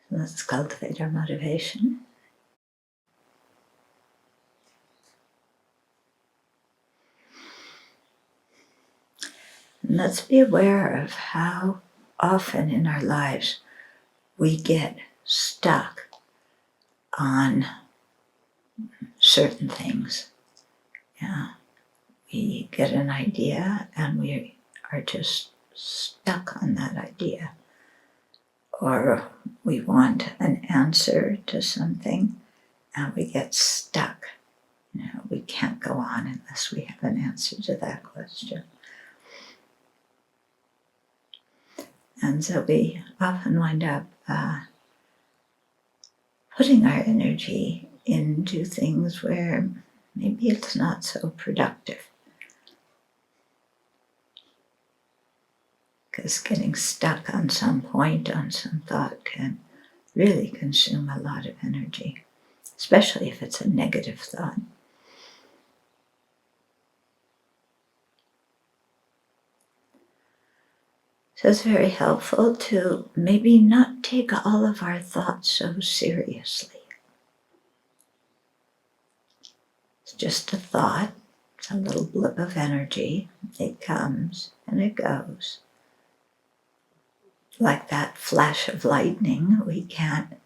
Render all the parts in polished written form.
Let's cultivate our motivation. And let's be aware of how often in our lives we get stuck on certain things. Yeah, we get an idea and we are just stuck on that idea. Or we want an answer to something and we get stuck. We can't go on unless we have an answer to that question. And so we often wind up putting our energy into things where maybe it's not so productive. Because getting stuck on some point, on some thought, can really consume a lot of energy, especially if it's a negative thought. So it's very helpful to maybe not take all of our thoughts so seriously. It's just a thought, it's a little blip of energy. It comes and it goes. Like that flash of lightning, we can't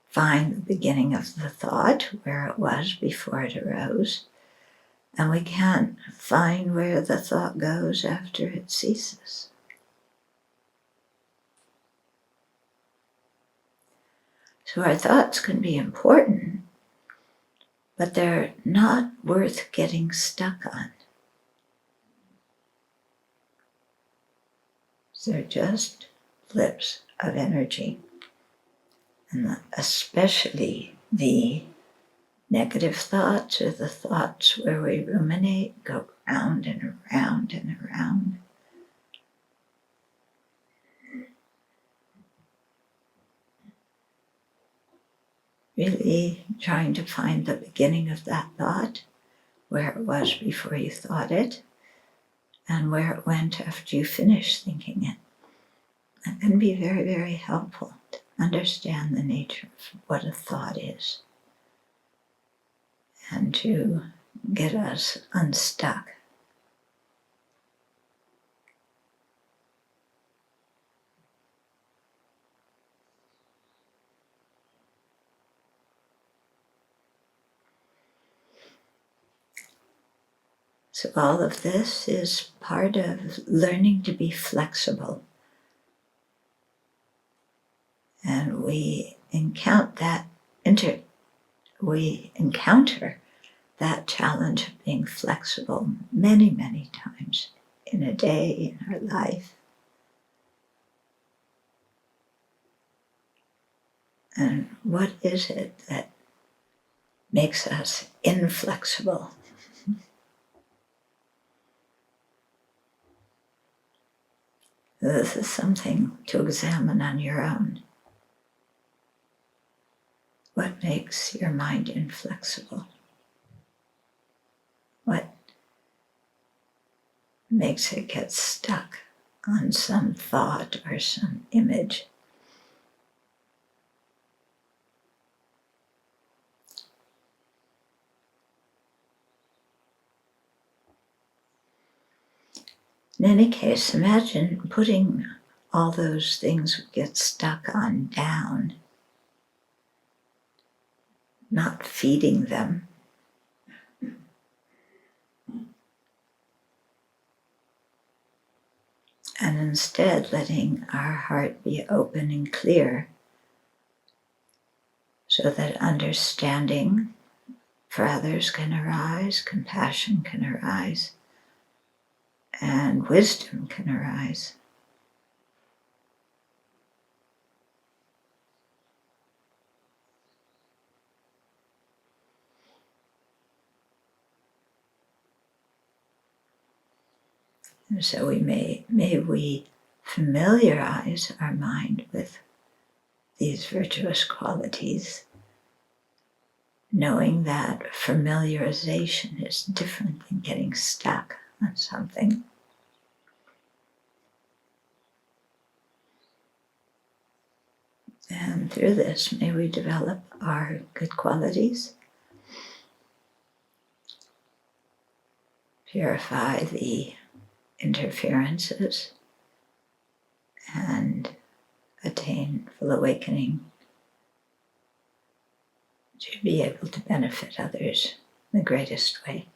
find the beginning of the thought, where it was before it arose, and we can't find where the thought goes after it ceases. So our thoughts can be important, but they're not worth getting stuck on. They're just blips of energy. And especially the negative thoughts or the thoughts where we ruminate, go round and around and around. Really trying to find the beginning of that thought, where it was before you thought it, and where it went after you finished thinking it. That can be very, very helpful to understand the nature of what a thought is and to get us unstuck. So all of this is part of learning to be flexible. And we encounter that challenge of being flexible many, many times in a day, in our life. And what is it that makes us inflexible? This is something to examine on your own. What makes your mind inflexible? What makes it get stuck on some thought or some image? In any case, imagine putting all those things we get stuck on down, not feeding them, and instead letting our heart be open and clear so that understanding for others can arise, compassion can arise, and wisdom can arise. And so may we familiarize our mind with these virtuous qualities, knowing that familiarization is different than getting stuck on something. And through this, may we develop our good qualities, purify the interferences, and attain full awakening to be able to benefit others in the greatest way.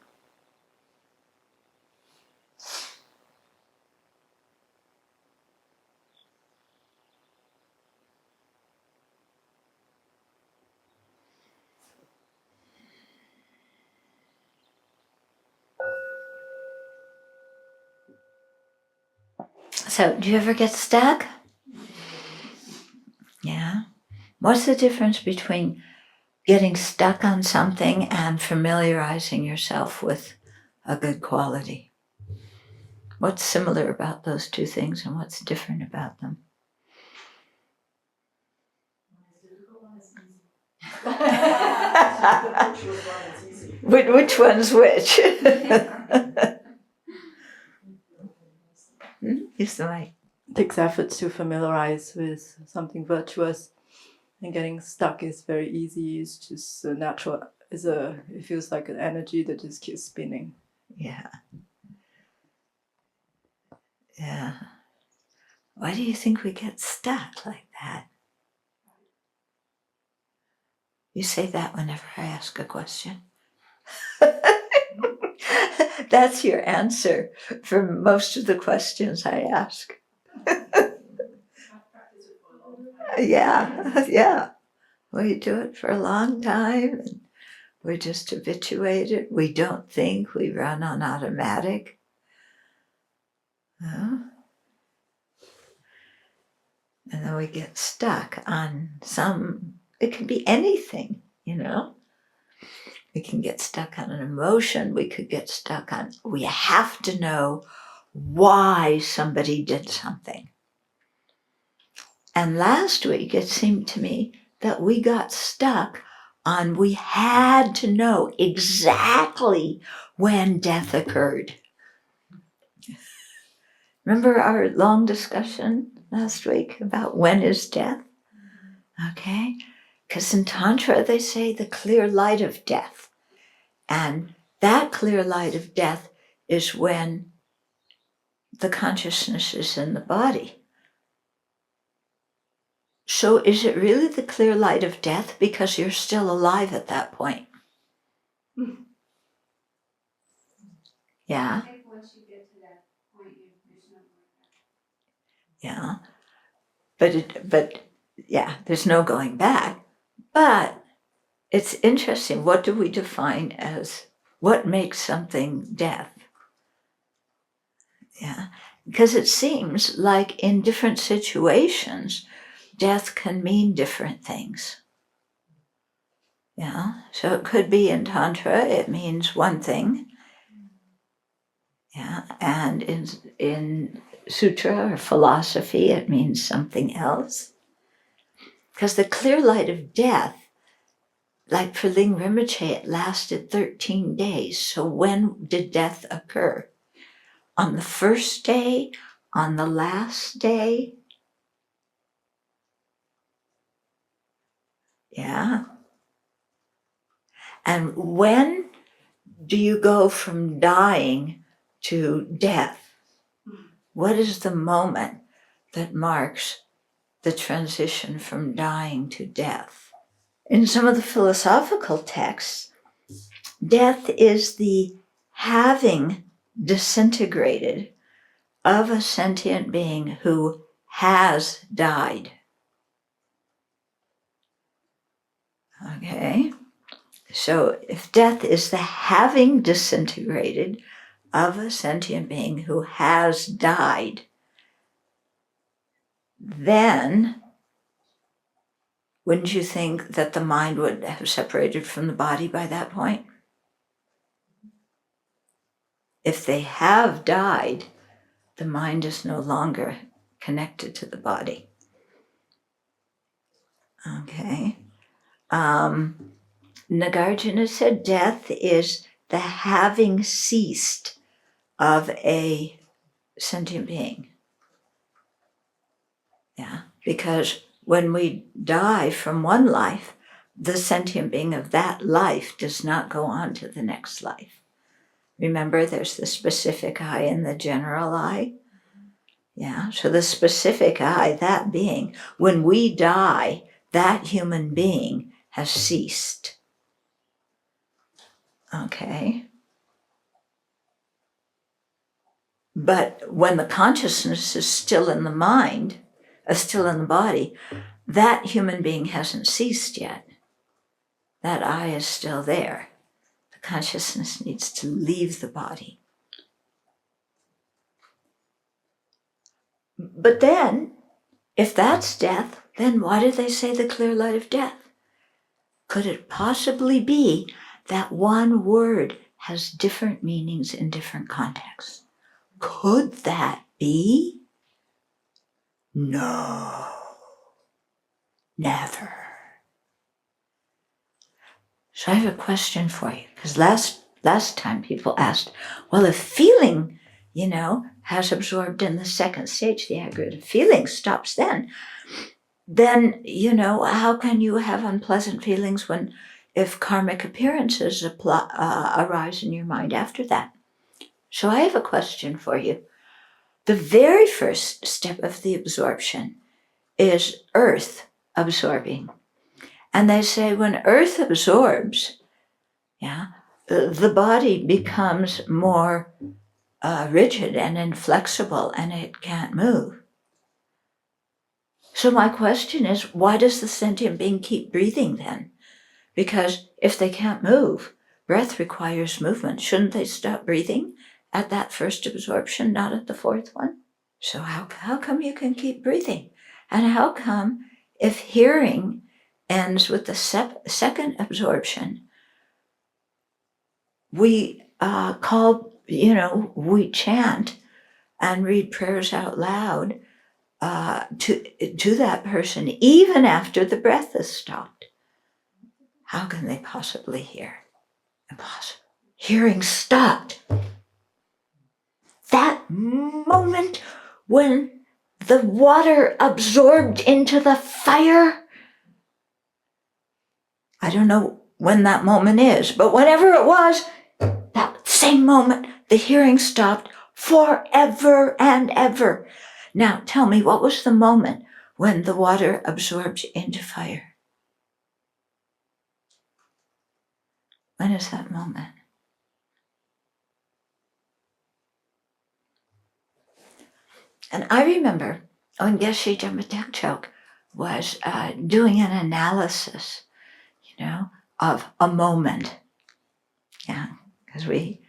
So, do you ever get stuck? Yeah. What's the difference between getting stuck on something and familiarizing yourself with a good quality? What's similar about those two things and what's different about them? Which one's which? Use the mic. It takes effort to familiarize with something virtuous, and getting stuck is very easy. It's just a natural. It feels like an energy that just keeps spinning. Yeah. Yeah. Why do you think we get stuck like that? You say that whenever I ask a question. That's your answer for most of the questions I ask. Yeah. We do it for a long time, and we're just habituated. We don't think, we run on automatic. And then we get stuck on it can be anything, We can get stuck on an emotion. We could get stuck on, we have to know why somebody did something. And last week, it seemed to me that we got stuck on we had to know exactly when death occurred. Remember our long discussion last week about when is death? Okay? Because in Tantra, they say the clear light of death. And that clear light of death is when the consciousness is in the body. So is it really the clear light of death because you're still alive at that point? Yeah. Once you get to that point, there's no going back. Yeah. But there's no going back. But it's interesting. What do we define as what makes something death? Yeah. Because it seems like in different situations, death can mean different things. Yeah. So it could be in Tantra, it means one thing. Yeah. And in Sutra or philosophy, it means something else. Because the clear light of death, like for Ling Rinpoche, it lasted 13 days. So when did death occur? On the first day? On the last day? Yeah. And when do you go from dying to death? What is the moment that marks the transition from dying to death? In some of the philosophical texts, death is the having disintegrated of a sentient being who has died. Okay? So if death is the having disintegrated of a sentient being who has died, then wouldn't you think that the mind would have separated from the body by that point? If they have died, the mind is no longer connected to the body. Okay. Nagarjuna said death is the having ceased of a sentient being. Yeah, because when we die from one life, the sentient being of that life does not go on to the next life. Remember, there's the specific I and the general I. Yeah, so the specific I, that being, when we die, that human being has ceased. Okay? But when the consciousness is still in the mind, still in the body, that human being hasn't ceased yet. That I is still there. The consciousness needs to leave the body. But then, if that's death, then why did they say the clear light of death? Could it possibly be that one word has different meanings in different contexts? Could that be? No, never. So I have a question for you, because last time people asked, well, if feeling, has absorbed in the second stage, the aggregated feeling stops then, how can you have unpleasant feelings if karmic appearances arise in your mind after that? So I have a question for you. The very first step of the absorption is earth absorbing. And they say when earth absorbs, the body becomes more rigid and inflexible and it can't move. So my question is, why does the sentient being keep breathing then? Because if they can't move, breath requires movement. Shouldn't they stop breathing at that first absorption, not at the fourth one? So how come you can keep breathing? And how come if hearing ends with the second absorption, we we chant and read prayers out loud to that person, even after the breath is stopped? How can they possibly hear? Impossible. Hearing stopped. That moment when the water absorbed into the fire, I don't know when that moment is, but whenever it was, that same moment, the hearing stopped forever and ever. Now tell me, what was the moment when the water absorbed into fire? When is that moment? And I remember when Geshe Jambadekchok was doing an analysis, of a moment. Yeah, because we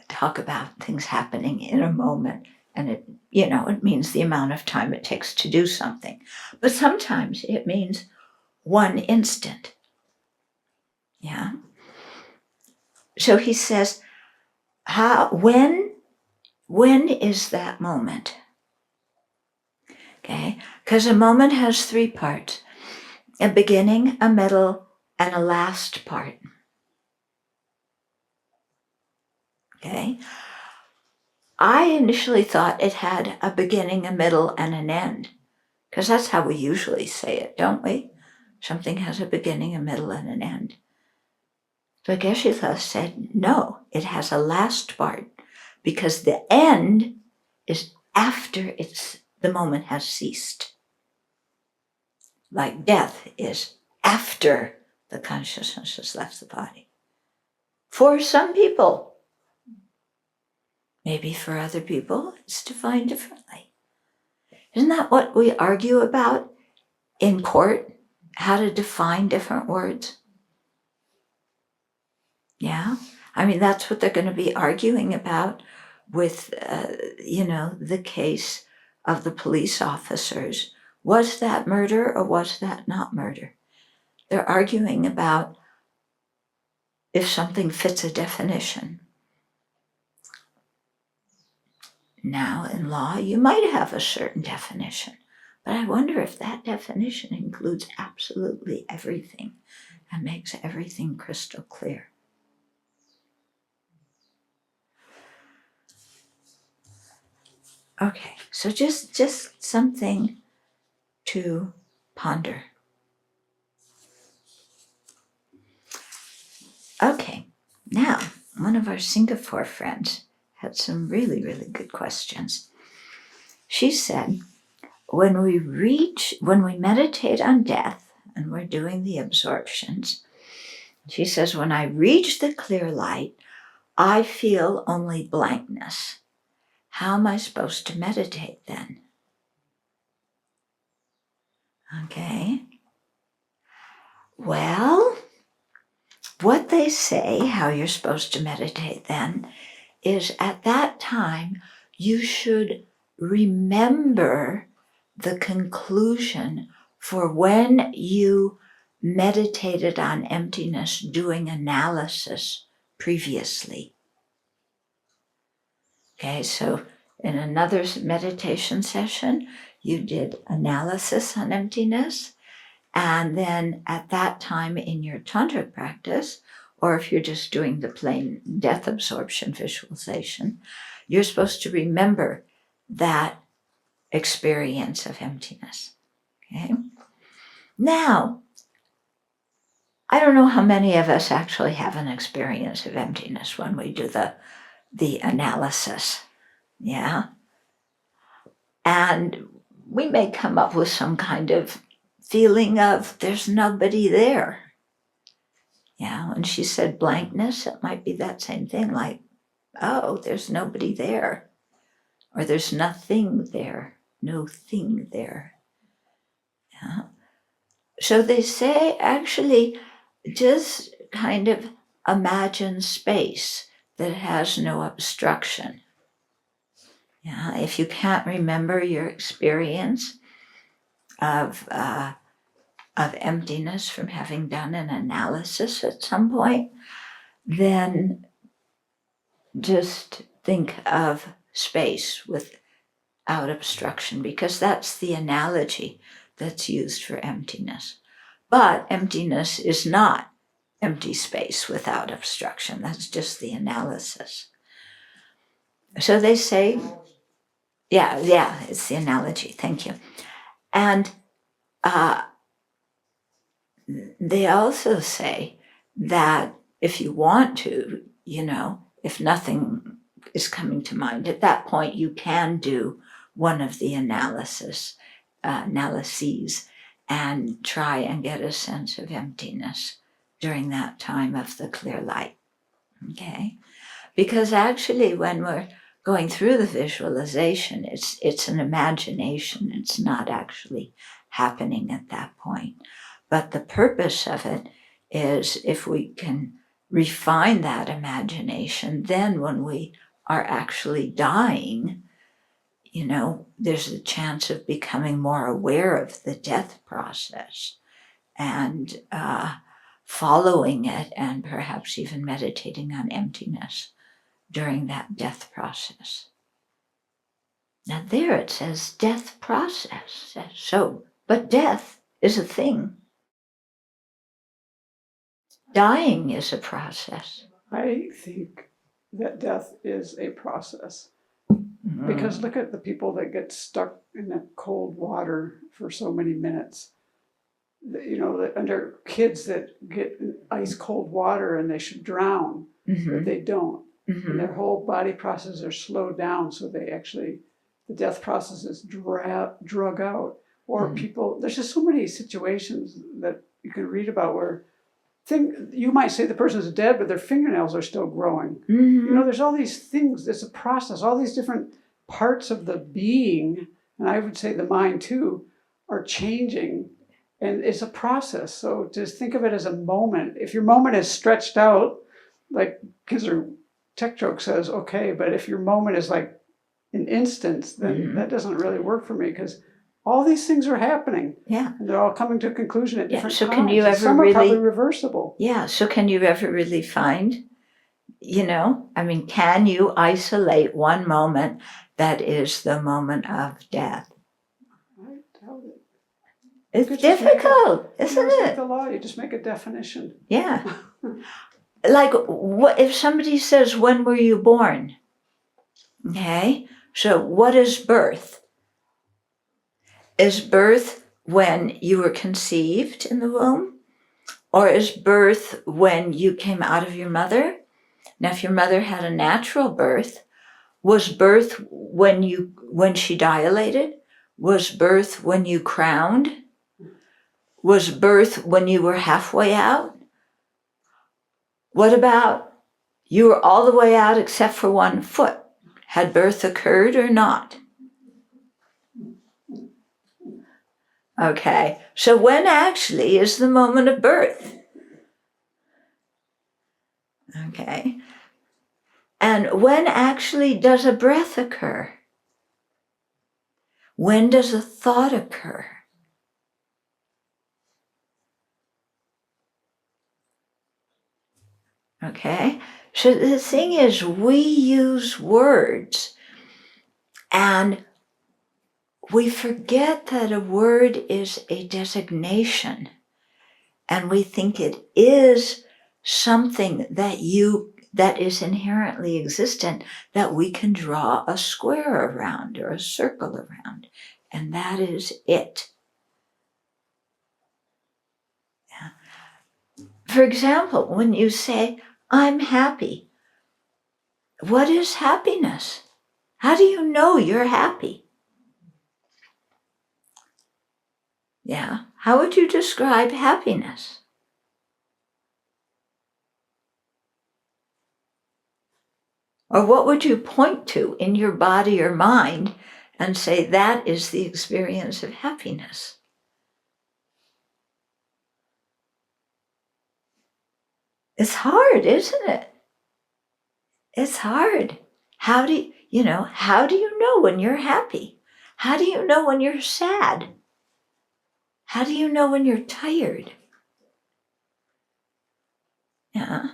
talk about things happening in a moment, and it means the amount of time it takes to do something. But sometimes it means one instant. Yeah. So he says, when is that moment? Okay, because a moment has three parts: a beginning, a middle, and a last part. Okay, I initially thought it had a beginning, a middle, and an end, because that's how we usually say it, don't we? Something has a beginning, a middle, and an end. But Geshe said, no, it has a last part, because the end is after the moment has ceased. Like death is after the consciousness has left the body. For some people. Maybe for other people, it's defined differently. Isn't that what we argue about in court? How to define different words? Yeah? I mean, that's what they're going to be arguing about with, the case of the police officers. Was that murder or was that not murder? They're arguing about if something fits a definition. Now, in law, you might have a certain definition, but I wonder if that definition includes absolutely everything and makes everything crystal clear. Okay, so just something to ponder. Okay, now one of our Singapore friends had some really, really good questions. She said, when we meditate on death and we're doing the absorptions, she says, when I reach the clear light, I feel only blankness. How am I supposed to meditate then? Okay. Well, what they say, how you're supposed to meditate then, is at that time you should remember the conclusion for when you meditated on emptiness doing analysis previously. Okay, so in another meditation session, you did analysis on emptiness, and then at that time in your tantric practice, or if you're just doing the plain death absorption visualization, you're supposed to remember that experience of emptiness. Okay? Now, I don't know how many of us actually have an experience of emptiness when we do the analysis. Yeah? And we may come up with some kind of feeling of there's nobody there. Yeah, when she said blankness, it might be that same thing, like, oh, there's nobody there. Or there's nothing there, no thing there. Yeah. So they say, actually, just kind of imagine space that has no obstruction. Yeah, if you can't remember your experience of emptiness from having done an analysis at some point, then just think of space without obstruction, because that's the analogy that's used for emptiness. But emptiness is not empty space without obstruction. That's just the analysis. So they say, yeah, it's the analogy. Thank you. And they also say that if you want to, if nothing is coming to mind, at that point you can do one of the analyses and try and get a sense of emptiness during that time of the clear light. Okay? Because actually when we're going through the visualization, it's an imagination. It's not actually happening at that point. But the purpose of it is if we can refine that imagination, then when we are actually dying, there's a chance of becoming more aware of the death process and following it, and perhaps even meditating on emptiness during that death process. Now there it says death process. So, but death is a thing. Dying is a process. I think that death is a process. Because look at the people that get stuck in the cold water for so many minutes. Under kids that get ice cold water and they should drown, but they don't. And their whole body processes are slowed down, so the death process is drug out. Or people, there's just so many situations that you can read about where you might say the person is dead, but their fingernails are still growing. There's all these things. It's a process. All these different parts of the being, and I would say the mind too, are changing. And it's a process. So just think of it as a moment. If your moment is stretched out, like Kizar Tech Joke says, okay, but if your moment is like an instance, then that doesn't really work for me, because all these things are happening. Yeah. And they're all coming to a conclusion at different so times. Can you ever some are probably reversible. Yeah, so can you ever really find, can you isolate one moment that is the moment of death? I doubt it. It's difficult, isn't Like it? the law, you just make a definition. Yeah. Like, what if somebody says, when were you born? Okay, so what is birth? Is birth when you were conceived in the womb? Or is birth when you came out of your mother? Now, if your mother had a natural birth, was birth when she dilated? Was birth when you crowned? Was birth when you were halfway out? What about you were all the way out except for 1 foot? Had birth occurred or not? Okay, so when actually is the moment of birth? Okay, and when actually does a breath occur? When does a thought occur? Okay, so the thing is, we use words and we forget that a word is a designation, and we think it is something that is inherently existent, that we can draw a square around or a circle around, and that is it. Yeah. For example, when you say, I'm happy, what is happiness? How do you know you're happy? Yeah, how would you describe happiness? Or what would you point to in your body or mind and say that is the experience of happiness? It's hard, isn't it? It's hard. How do you know when you're happy? How do you know when you're sad? How do you know when you're tired? Yeah.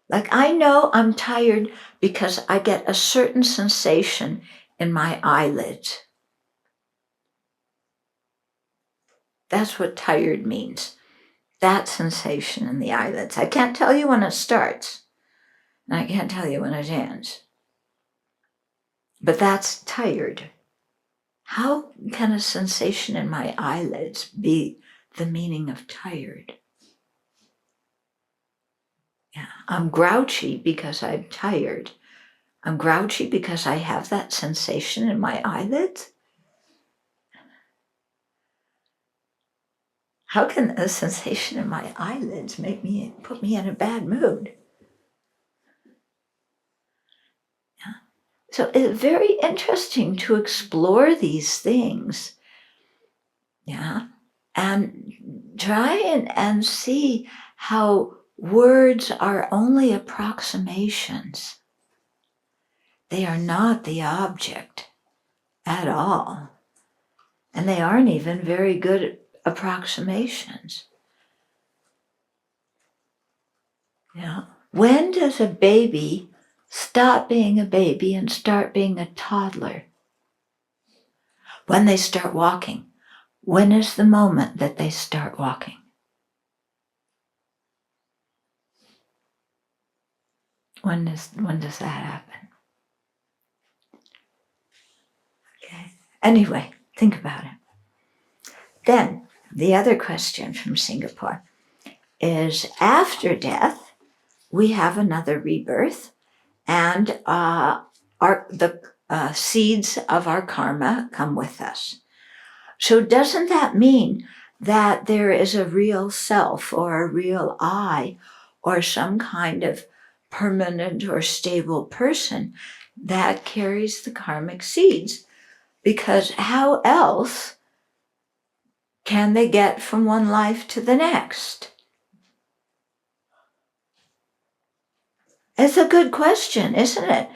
Like, I know I'm tired because I get a certain sensation in my eyelids. That's what tired means. That sensation in the eyelids. I can't tell you when it starts, and I can't tell you when it ends. But that's tired. How can a sensation in my eyelids be the meaning of tired? Yeah, I'm grouchy because I'm tired. I'm grouchy because I have that sensation in my eyelids. How can a sensation in my eyelids put me in a bad mood? Yeah. So it's very interesting to explore these things. Yeah. And try and see how words are only approximations. They are not the object at all. And they aren't even very good approximations. Yeah. When does a baby stop being a baby and start being a toddler? When they start walking. When is the moment that they start walking? When does that happen? Okay. Anyway, think about it. Then, the other question from Singapore is, after death, we have another rebirth, and the seeds of our karma come with us. So doesn't that mean that there is a real self or a real I or some kind of permanent or stable person that carries the karmic seeds? Because how else can they get from one life to the next? It's a good question, isn't it?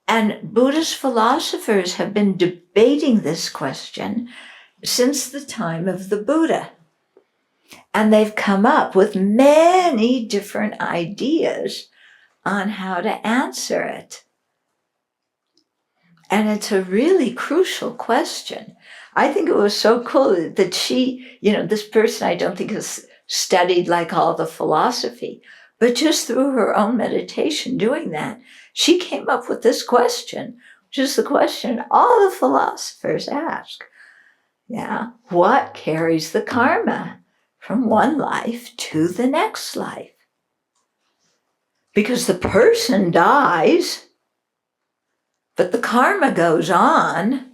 And Buddhist philosophers have been debating this question since the time of the Buddha. And they've come up with many different ideas on how to answer it. And it's a really crucial question. I think it was so cool that she, this person I don't think has studied like all the philosophy, but just through her own meditation doing that, she came up with this question, which is the question all the philosophers ask. Yeah. What carries the karma from one life to the next life? Because the person dies, but the karma goes on.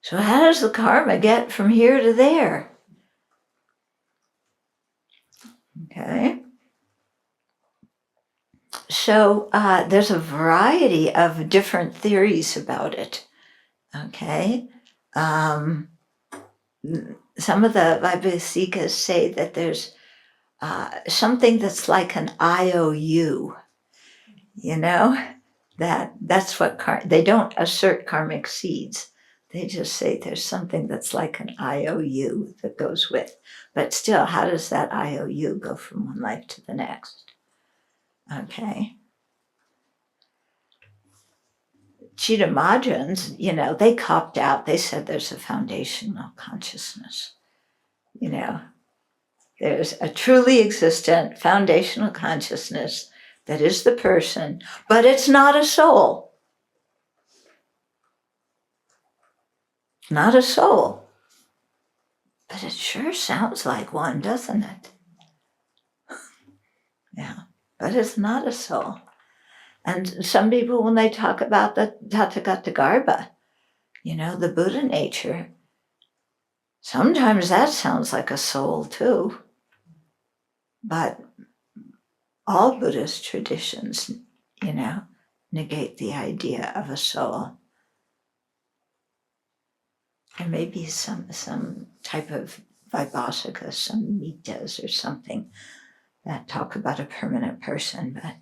So how does the karma get from here to there? Okay. So there's a variety of different theories about it. Okay. Some of the Vaibhasikas say that there's something that's like an IOU, that's what they don't assert karmic seeds. They just say there's something that's like an IOU that goes with. But still, how does that IOU go from one life to the next? Okay. Chitta-Majans, they copped out. They said there's a foundational consciousness. There's a truly existent foundational consciousness that is the person, but it's not a soul. Not a soul. But it sure sounds like one, doesn't it? Yeah, but it's not a soul. And some people, when they talk about the Tathagata Garbha, the Buddha nature, sometimes that sounds like a soul too. But all Buddhist traditions, negate the idea of a soul. There may be some type of Vaibhasika, some mitas or something that talk about a permanent person, but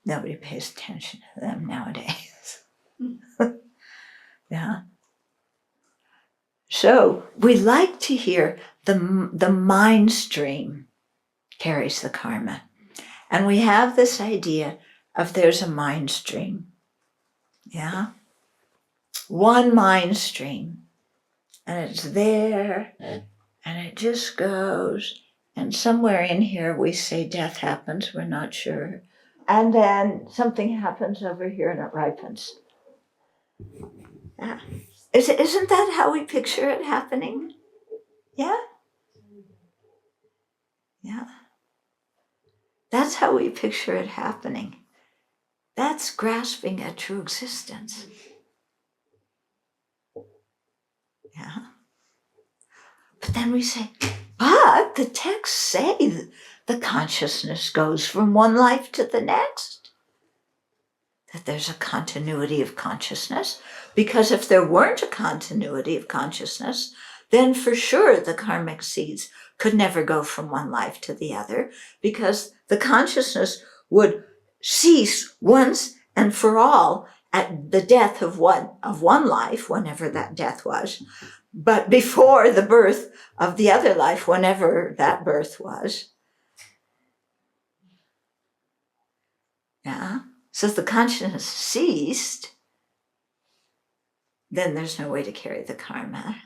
nobody pays attention to them nowadays. Yeah. So we like to hear the mind stream carries the karma. And we have this idea of there's a mind stream. Yeah. One mind stream. And it's there. And it just goes. And somewhere in here we say death happens. We're not sure. And then something happens over here and it ripens. Yeah. Isn't that how we picture it happening? Yeah? Yeah. That's how we picture it happening. That's grasping at true existence. Yeah. But then we say, but the texts say the consciousness goes from one life to the next. That there's a continuity of consciousness. Because if there weren't a continuity of consciousness, then for sure the karmic seeds could never go from one life to the other, because the consciousness would cease once and for all at the death of one life, whenever that death was, but before the birth of the other life, whenever that birth was. Yeah. So if the consciousness ceased, then there's no way to carry the karma.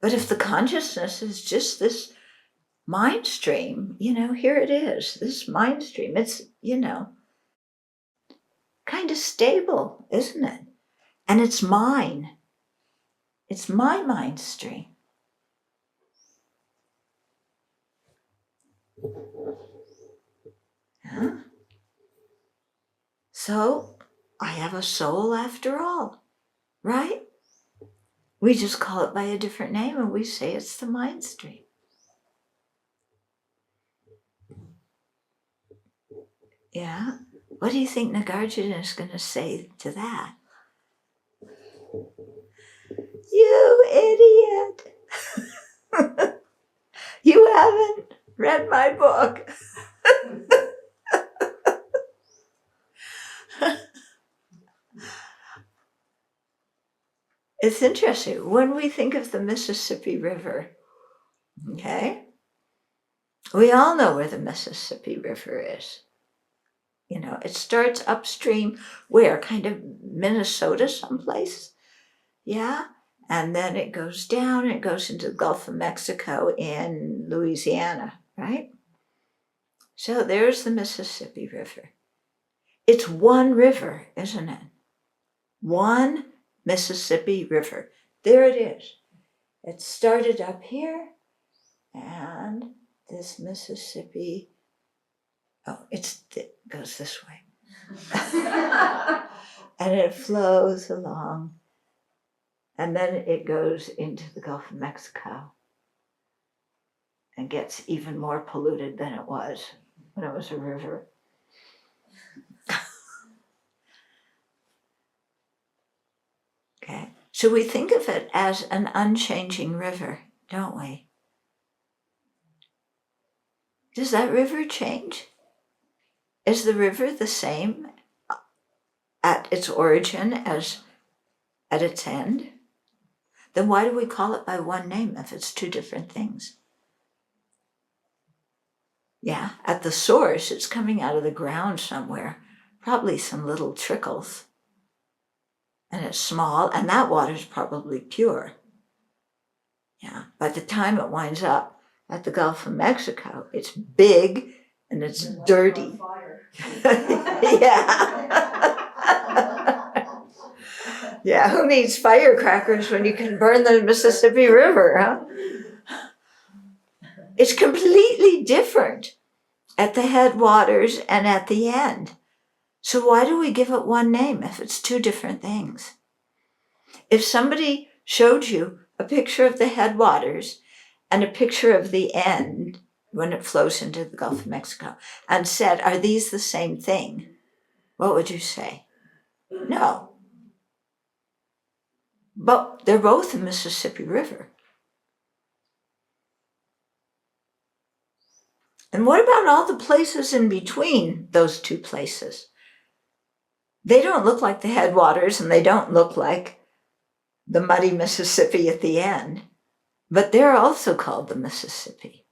But if the consciousness is just this mind stream, here it is, this mind stream, it's, kind of stable, isn't it? And it's mine. It's my mind stream. Yeah. So I have a soul after all, right? We just call it by a different name and we say it's the mind stream. Yeah. What do you think Nagarjuna is going to say to that? You idiot! You haven't read my book. It's interesting. When we think of the Mississippi River, okay, we all know where the Mississippi River is. It starts upstream where? Kind of Minnesota someplace. Yeah. And then it goes down, it goes into the Gulf of Mexico in Louisiana, right? So there's the Mississippi River. It's one river, isn't it? One Mississippi River. There it is. It started up here, and this Mississippi, it goes this way. And it flows along, and then it goes into the Gulf of Mexico and gets even more polluted than it was when it was a river. Okay, so we think of it as an unchanging river, don't we? Does that river change? Is the river the same at its origin as at its end? Then why do we call it by one name if it's two different things? Yeah, at the source, it's coming out of the ground somewhere, probably some little trickles. And it's small, and that water's probably pure. Yeah, by the time it winds up at the Gulf of Mexico, it's big and it's dirty. Yeah. Yeah, who needs firecrackers when you can burn the Mississippi River, huh? It's completely different at the headwaters and at the end. So why do we give it one name if it's two different things? If somebody showed you a picture of the headwaters and a picture of the end when it flows into the Gulf of Mexico and said, are these the same thing? What would you say? No. But they're both the Mississippi River. And what about all the places in between those two places? They don't look like the headwaters and they don't look like the muddy Mississippi at the end, but they're also called the Mississippi.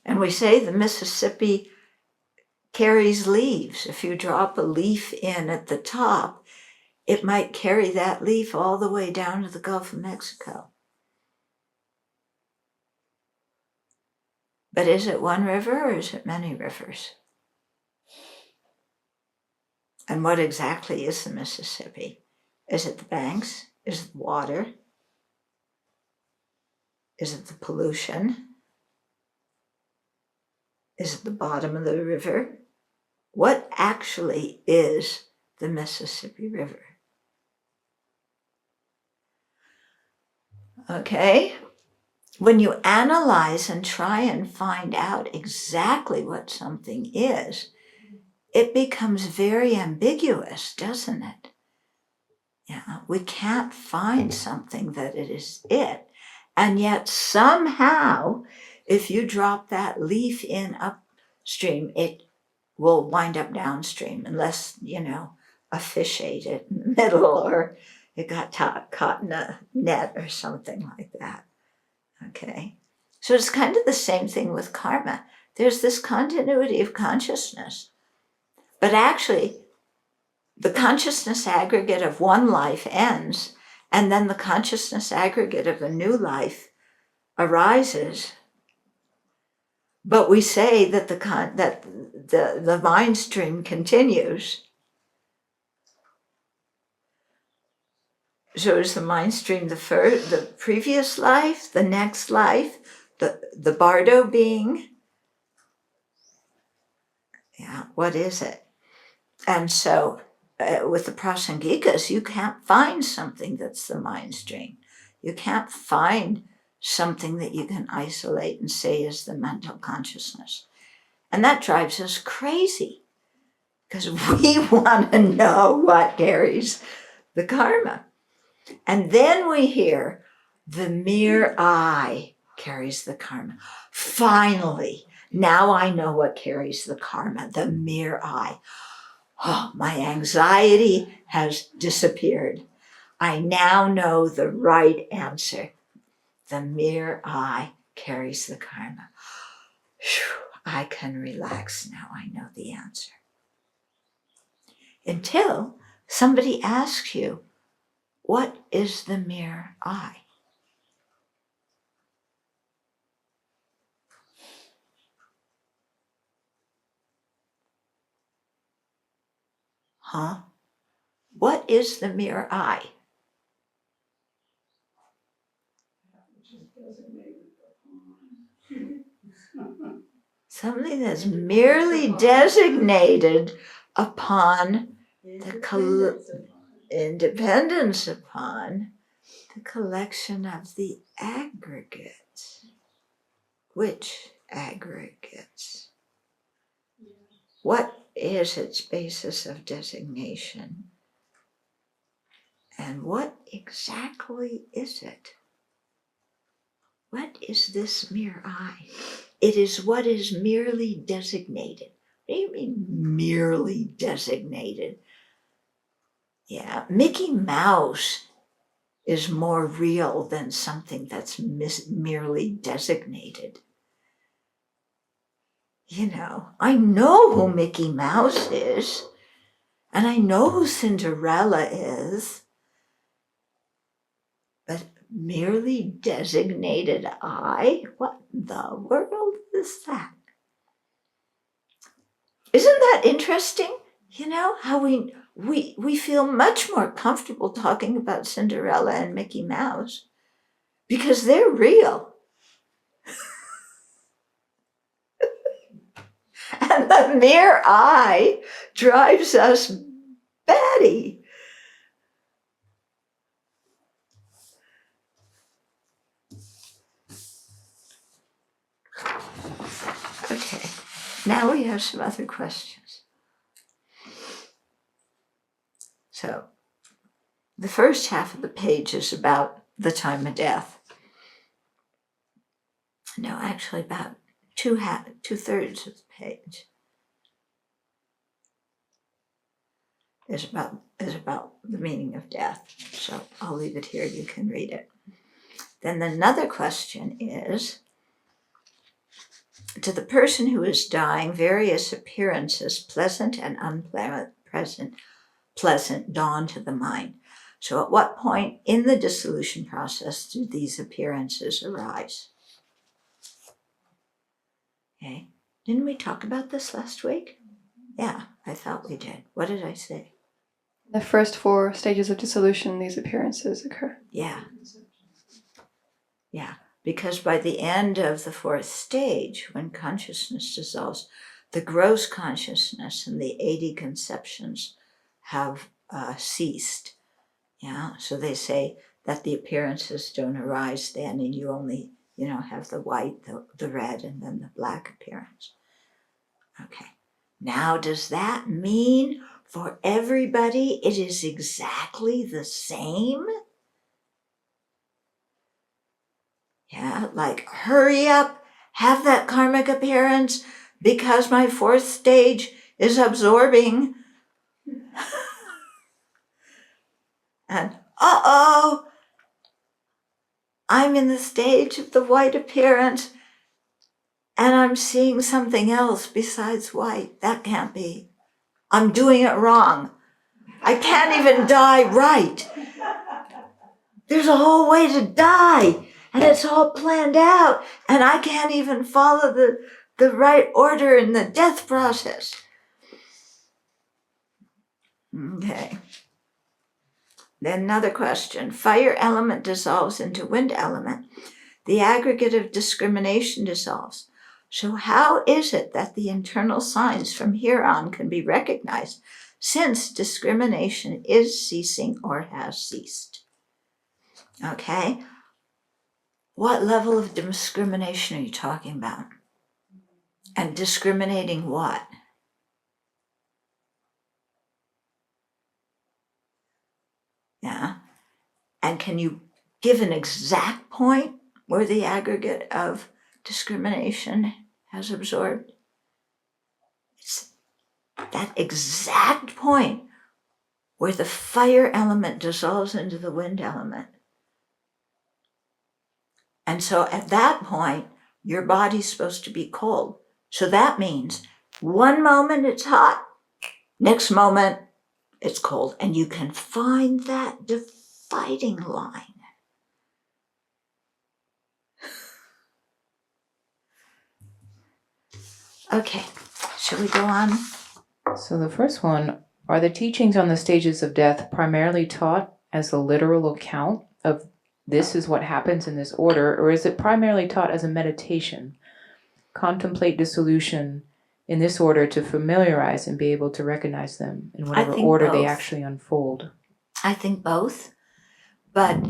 And we say the Mississippi carries leaves. If you drop a leaf in at the top, it might carry that leaf all the way down to the Gulf of Mexico. But is it one river or is it many rivers? And what exactly is the Mississippi? Is it the banks? Is it the water? Is it the pollution? Is it the bottom of the river? What actually is the Mississippi River? Okay, when you analyze and try and find out exactly what something is, it becomes very ambiguous, doesn't it? Yeah, we can't find something that it is it. And yet somehow, if you drop that leaf in upstream, it will wind up downstream unless, a fish ate it in the middle or it got caught in a net or something like that. Okay, so it's kind of the same thing with karma. There's this continuity of consciousness, but actually the consciousness aggregate of one life ends, and then the consciousness aggregate of a new life arises. But we say that the mind stream continues. So is the mind stream the previous life, the next life, the bardo being? Yeah, what is it? And so with the prasangikas, you can't find something that's the mind stream. You can't find something that you can isolate and say is the mental consciousness. And that drives us crazy because we want to know what carries the karma. And then we hear the mere I carries the karma. Finally, now I know what carries the karma, the mere I. Oh, my anxiety has disappeared. I now know the right answer. The mere I carries the karma. Whew, I can relax now. I know the answer. Until somebody asks you, what is the mere I? Huh? What is the mere I? Something that's merely designated upon independence upon the collection of the aggregates. Which aggregates? What is its basis of designation? And what exactly is it? What is this mere I? It is what is merely designated. What do you mean merely designated? Yeah, Mickey Mouse is more real than something that's merely designated. You know, I know who Mickey Mouse is, and I know who Cinderella is, but merely designated I? What in the world is that? Isn't that interesting? You know, how we feel much more comfortable talking about Cinderella and Mickey Mouse because they're real. And the mere I drives us batty. Okay, now we have some other questions. So, the first half of the page is about the time of death. No, actually about two-thirds of the page is about the meaning of death. So I'll leave it here, you can read it. Then another question is, to the person who is dying, various appearances, pleasant and unpleasant, dawn to the mind. So at what point in the dissolution process do these appearances arise? Okay, didn't we talk about this last week? Yeah, I thought we did. What did I say? The first 4 stages of dissolution, these appearances occur. Yeah, because by the end of the 4th stage, when consciousness dissolves, the gross consciousness and the 80 conceptions have ceased. Yeah, so they say that the appearances don't arise then, and you only, have the white, the red, and then the black appearance. Okay, now does that mean for everybody it is exactly the same? Yeah, like hurry up, have that karmic appearance because my 4th stage is absorbing. And I'm in the stage of the white appearance and I'm seeing something else besides white. That can't be. I'm doing it wrong. I can't even die right. There's a whole way to die and it's all planned out and I can't even follow the right order in the death process. Okay. Then another question. Fire element dissolves into wind element. The aggregate of discrimination dissolves. So how is it that the internal signs from here on can be recognized since discrimination is ceasing or has ceased? Okay. What level of discrimination are you talking about? And discriminating what? Yeah. And can you give an exact point where the aggregate of discrimination has absorbed? It's that exact point where the fire element dissolves into the wind element. And so at that point, your body's supposed to be cold. So that means one moment it's hot, next moment it's cold. And you can find that dividing line. Okay, shall we go on? So the first one, Are the teachings on the stages of death primarily taught as a literal account of this is what happens in this order, or is it primarily taught as a meditation? Contemplate dissolution in this order to familiarize and be able to recognize them in whatever order they actually unfold. I think both. But,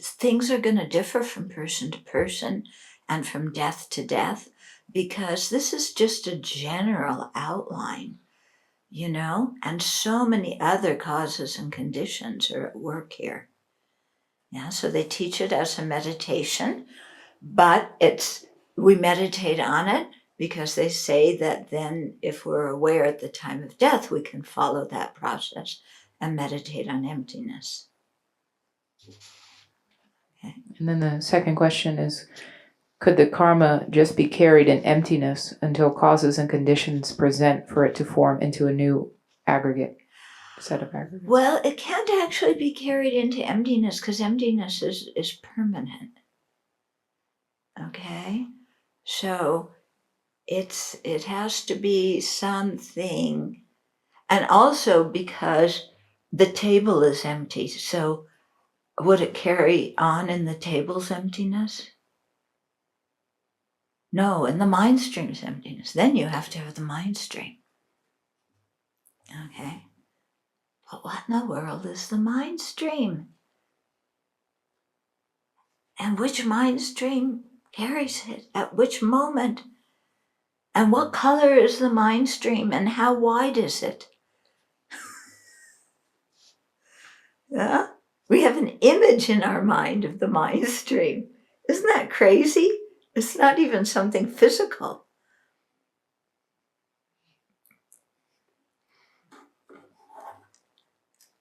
things are going to differ from person to person and from death to death, because this is just a general outline, and so many other causes and conditions are at work here. Yeah, so they teach it as a meditation, but we meditate on it because they say that then if we're aware at the time of death, we can follow that process and meditate on emptiness. Okay. And then the second question is, could the karma just be carried in emptiness until causes and conditions present for it to form into a new set of aggregates? Well, it can't actually be carried into emptiness because emptiness is permanent. Okay? So it has to be something, and also because the table is empty, so would it carry on in the table's emptiness? No, in the mind stream's emptiness. Then you have to have the mind stream. Okay? But what in the world is the mind stream? And which mind stream carries it? At which moment? And what color is the mind stream? And how wide is it? Yeah? We have an image in our mind of the mind stream. Isn't that crazy? It's not even something physical.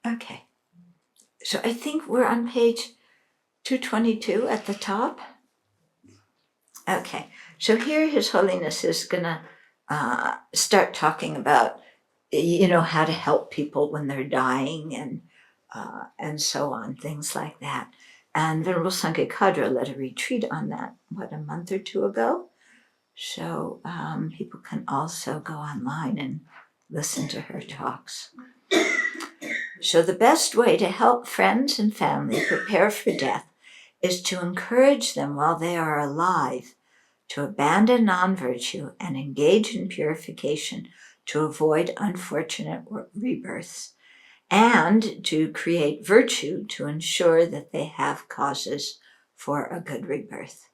Okay. So I think we're on page 222 at the top. Okay. So here His Holiness is going to start talking about, how to help people when they're dying and so on, things like that. And Venerable Thubten Chodron led a retreat on that, a month or two ago? So people can also go online and listen to her talks. So the best way to help friends and family prepare for death is to encourage them while they are alive to abandon non-virtue and engage in purification to avoid unfortunate rebirths, and to create virtue to ensure that they have causes for a good rebirth.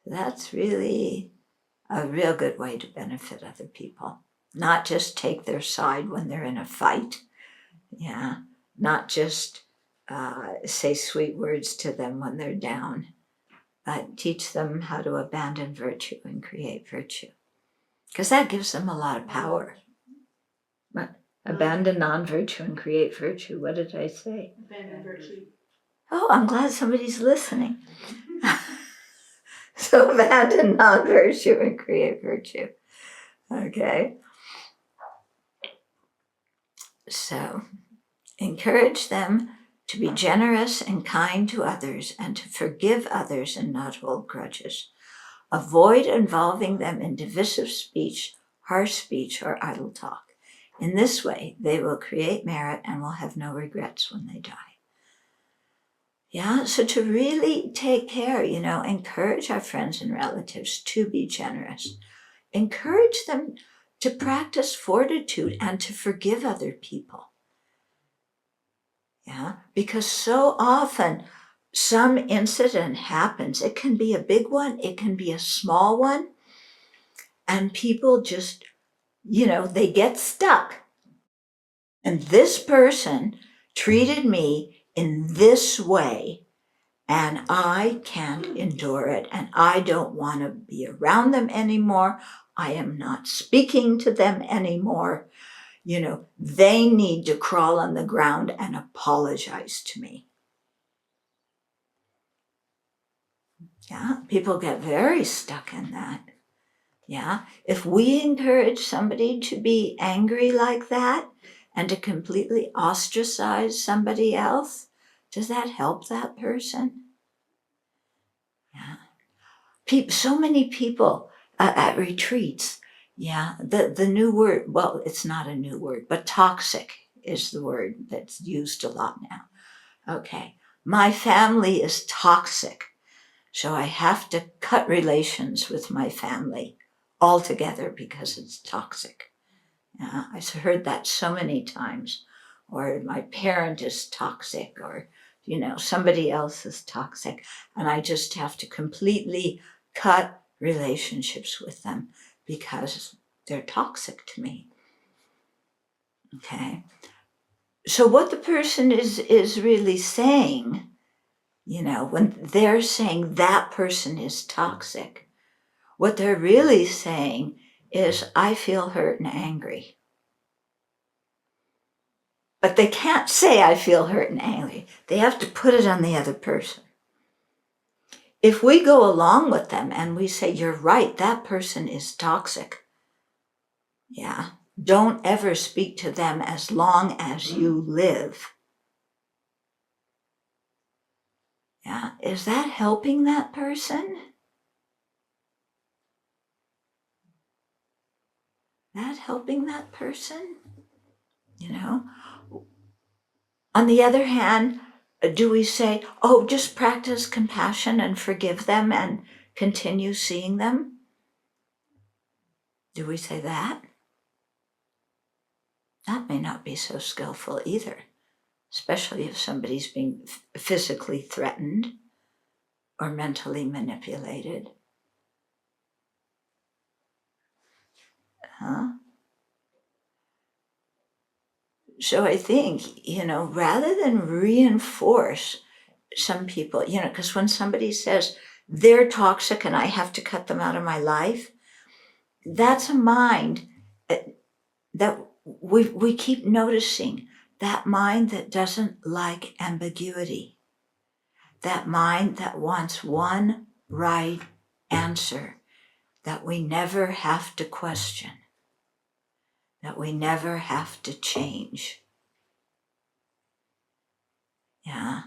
That's really a real good way to benefit other people. Not just take their side when they're in a fight. Yeah. Not just say sweet words to them when they're down, but teach them how to abandon virtue and create virtue. Because that gives them a lot of power. But abandon non-virtue and create virtue. What did I say? Abandon virtue. Oh, I'm glad somebody's listening. So abandon non-virtue and create virtue. Okay. So encourage them to be generous and kind to others and to forgive others and not hold grudges. Avoid involving them in divisive speech, harsh speech, or idle talk. In this way, they will create merit and will have no regrets when they die. Yeah, so to really take care, encourage our friends and relatives to be generous. Encourage them to practice fortitude and to forgive other people. Yeah, because so often some incident happens. It can be a big one, it can be a small one, and people just, they get stuck. And this person treated me in this way, and I can't endure it, and I don't want to be around them anymore. I am not speaking to them anymore. They need to crawl on the ground and apologize to me. Yeah, people get very stuck in that. Yeah, if we encourage somebody to be angry like that and to completely ostracize somebody else, does that help that person? Yeah. So many people at retreats, Yeah, the new word, well, it's not a new word, but toxic is the word that's used a lot now. Okay, my family is toxic, so I have to cut relations with my family altogether because it's toxic. Yeah, I've heard that so many times. Or my parent is toxic, or, somebody else is toxic, and I just have to completely cut relationships with them because they're toxic to me. Okay. So what the person is really saying, when they're saying that person is toxic, what they're really saying is, I feel hurt and angry. But they can't say, I feel hurt and angry. They have to put it on the other person. If we go along with them and we say, you're right, that person is toxic. Yeah. Don't ever speak to them as long as you live. Yeah. Is that helping that person? That helping that person? On the other hand, do we say, oh, just practice compassion and forgive them and continue seeing them? Do we say that? That may not be so skillful either, especially if somebody's being physically threatened or mentally manipulated. So I think, rather than reinforce some people, because when somebody says they're toxic and I have to cut them out of my life, that's a mind that we keep noticing, that mind that doesn't like ambiguity, that mind that wants one right answer, that we never have to question, that we never have to change. Yeah.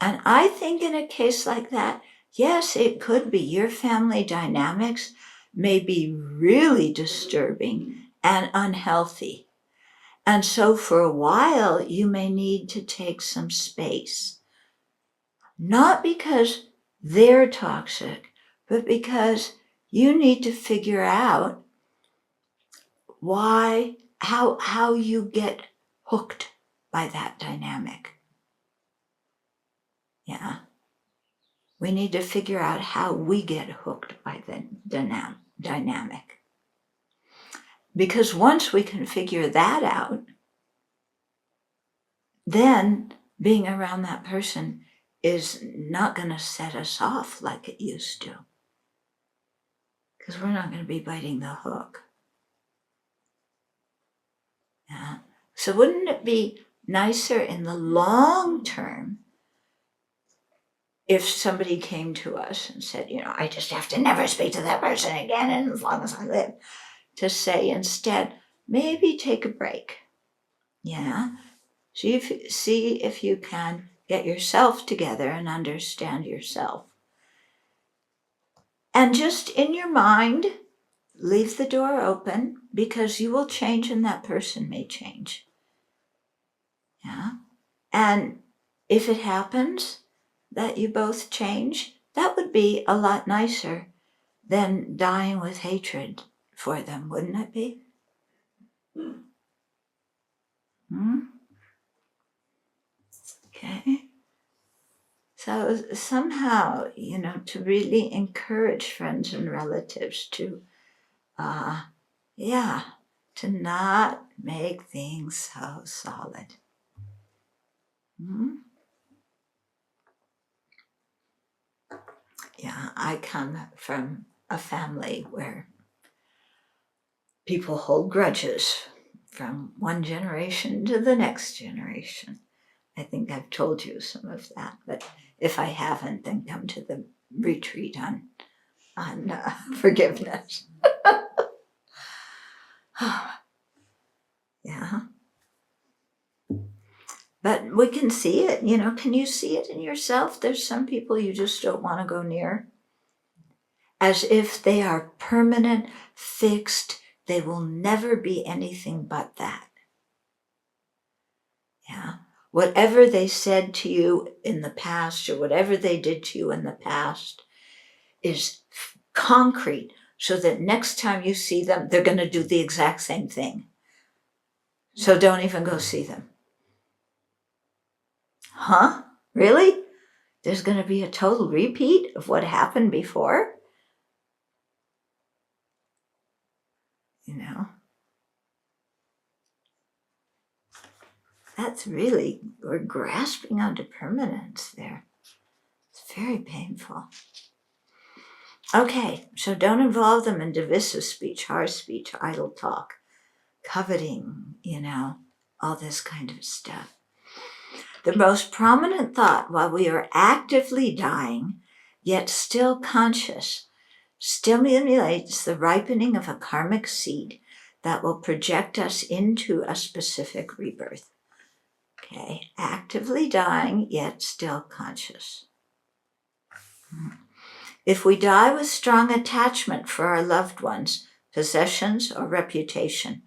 And I think in a case like that, yes, it could be your family dynamics may be really disturbing and unhealthy. And so for a while, you may need to take some space. Not because they're toxic, but because you need to figure out how you get hooked by that dynamic. Yeah. We need to figure out how we get hooked by the dynamic. Because once we can figure that out, then being around that person is not going to set us off like it used to. Because we're not going to be biting the hook. Yeah. So wouldn't it be nicer in the long term if somebody came to us and said, I just have to never speak to that person again, and as long as I live, to say instead, maybe take a break. Yeah. See if you can get yourself together and understand yourself. And just in your mind, leave the door open, because you will change and that person may change. Yeah. And if it happens that you both change, that would be a lot nicer than dying with hatred for them, wouldn't it be? Okay. So somehow, to really encourage friends and relatives to, to not make things so solid. Yeah, I come from a family where people hold grudges from one generation to the next generation. I think I've told you some of that, but if I haven't, then come to the retreat on forgiveness. Yeah. But we can see it, can you see it in yourself? There's some people you just don't want to go near. as if they are permanent, fixed. They will never be anything but that. Yeah. Whatever they said to you in the past or whatever they did to you in the past is concrete, so that next time you see them, they're going to do the exact same thing. So don't even go see them. Huh? Really? There's going to be a total repeat of what happened before? You know? That's really, we're grasping onto permanence there. It's very painful. Okay, so don't involve them in divisive speech, harsh speech, idle talk, coveting, all this kind of stuff. The most prominent thought while we are actively dying, yet still conscious, stimulates the ripening of a karmic seed that will project us into a specific rebirth. Okay, actively dying, yet still conscious. If we die with strong attachment for our loved ones, possessions, or reputation,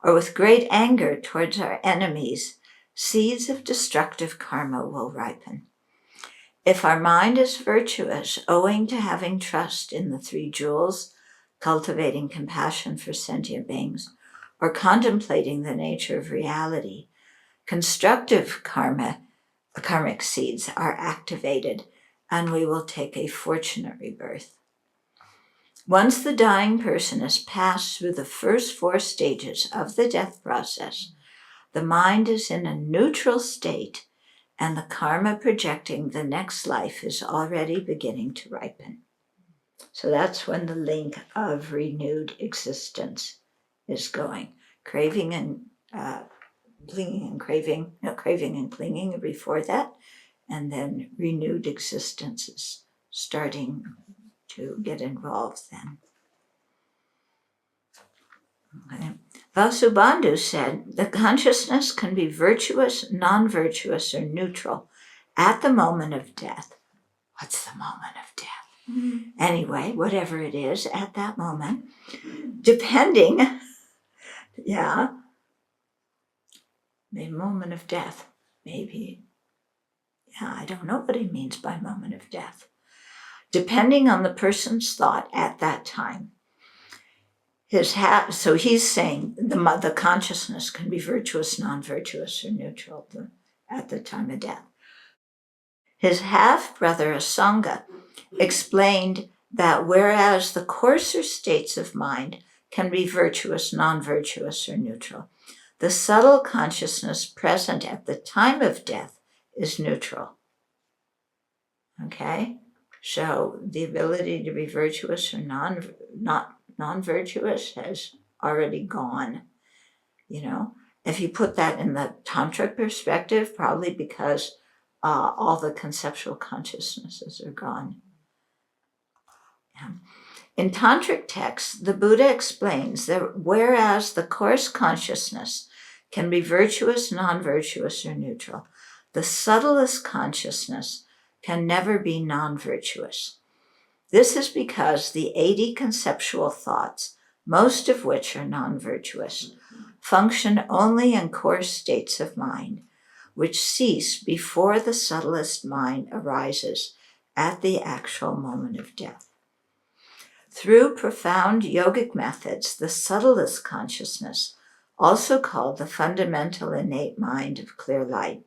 or with great anger towards our enemies, seeds of destructive karma will ripen. If our mind is virtuous, owing to having trust in the three jewels, cultivating compassion for sentient beings, or contemplating the nature of reality, constructive karmic seeds are activated, and we will take a fortunate rebirth. Once the dying person has passed through the first 4 stages of the death process, the mind is in a neutral state, and the karma projecting the next life is already beginning to ripen. So that's when the link of renewed existence is going. Craving and clinging and craving, craving and clinging before that, and then renewed existence is starting to get involved then. Okay. Vasubandhu said, the consciousness can be virtuous, non-virtuous, or neutral at the moment of death. What's the moment of death? Anyway, whatever it is at that moment, depending, the moment of death, maybe. I don't know what he means by moment of death. Depending on the person's thought at that time. So he's saying the consciousness can be virtuous, non-virtuous, or neutral at the time of death. His half-brother Asanga explained that whereas the coarser states of mind can be virtuous, non-virtuous, or neutral, the subtle consciousness present at the time of death is neutral. Okay? So the ability to be virtuous or non-virtuous has already gone. If you put that in the tantric perspective, probably because all the conceptual consciousnesses are gone. In tantric texts, the Buddha explains that whereas the coarse consciousness can be virtuous, non-virtuous, or neutral, the subtlest consciousness can never be non-virtuous. This is because the 80 conceptual thoughts, most of which are non-virtuous, function only in coarse states of mind, which cease before the subtlest mind arises at the actual moment of death. Through profound yogic methods, the subtlest consciousness, also called the fundamental innate mind of clear light,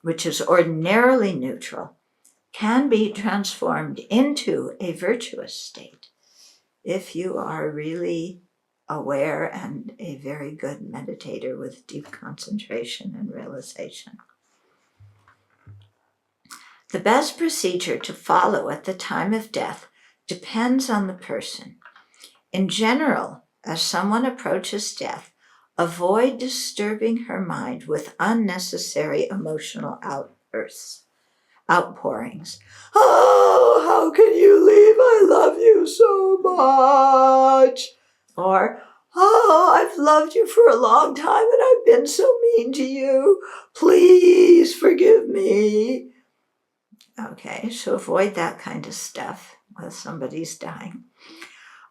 which is ordinarily neutral, can be transformed into a virtuous state if you are really aware and a very good meditator with deep concentration and realization. The best procedure to follow at the time of death depends on the person. In general, as someone approaches death, avoid disturbing her mind with unnecessary emotional outpourings. Oh, how can you leave? I love you so much. Or, oh, I've loved you for a long time and I've been so mean to you. Please forgive me. Okay, so avoid that kind of stuff. while somebody's dying.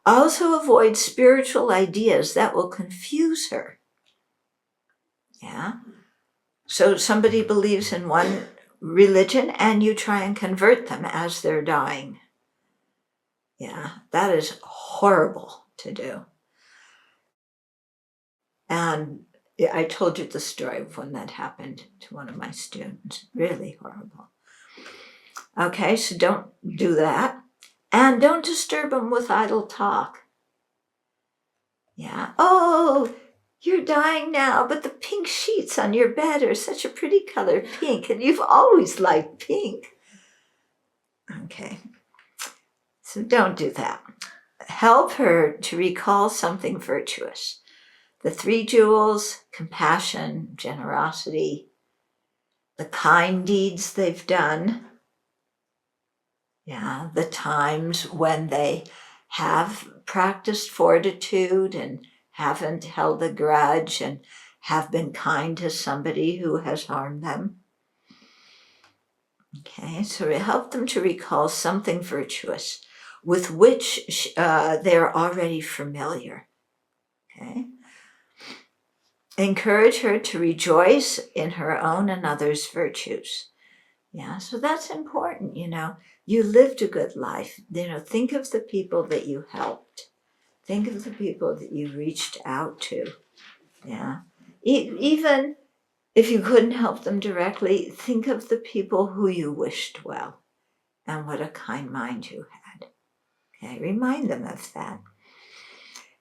Also avoid spiritual ideas that will confuse her. Yeah. So somebody believes in one religion and you try and convert them as they're dying. Yeah, that is horrible to do. And I told you the story of when that happened to one of my students. Really horrible. Okay, so don't do that. And don't disturb them with idle talk. Yeah. Oh, you're dying now, but the pink sheets on your bed are such a pretty color, pink, and you've always liked pink. Okay. So don't do that. Help her to recall something virtuous. The 3 jewels: compassion, generosity, the kind deeds they've done. Yeah, the times when they have practiced fortitude and haven't held a grudge and have been kind to somebody who has harmed them. Okay, so we help them to recall something virtuous with which they're already familiar. Okay. Encourage her to rejoice in her own and others' virtues. Yeah, so that's important, You lived a good life. Think of the people that you helped. Think of the people that you reached out to. Yeah. Even if you couldn't help them directly, think of the people who you wished well and what a kind mind you had. Okay, remind them of that.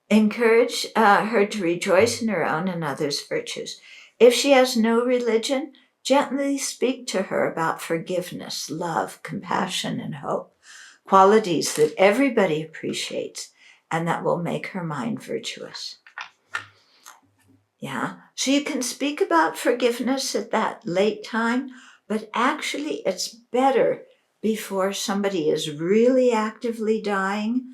Encourage her to rejoice in her own and others' virtues. If she has no religion, gently speak to her about forgiveness, love, compassion, and hope, qualities that everybody appreciates and that will make her mind virtuous. Yeah, so you can speak about forgiveness at that late time, but actually it's better before somebody is really actively dying.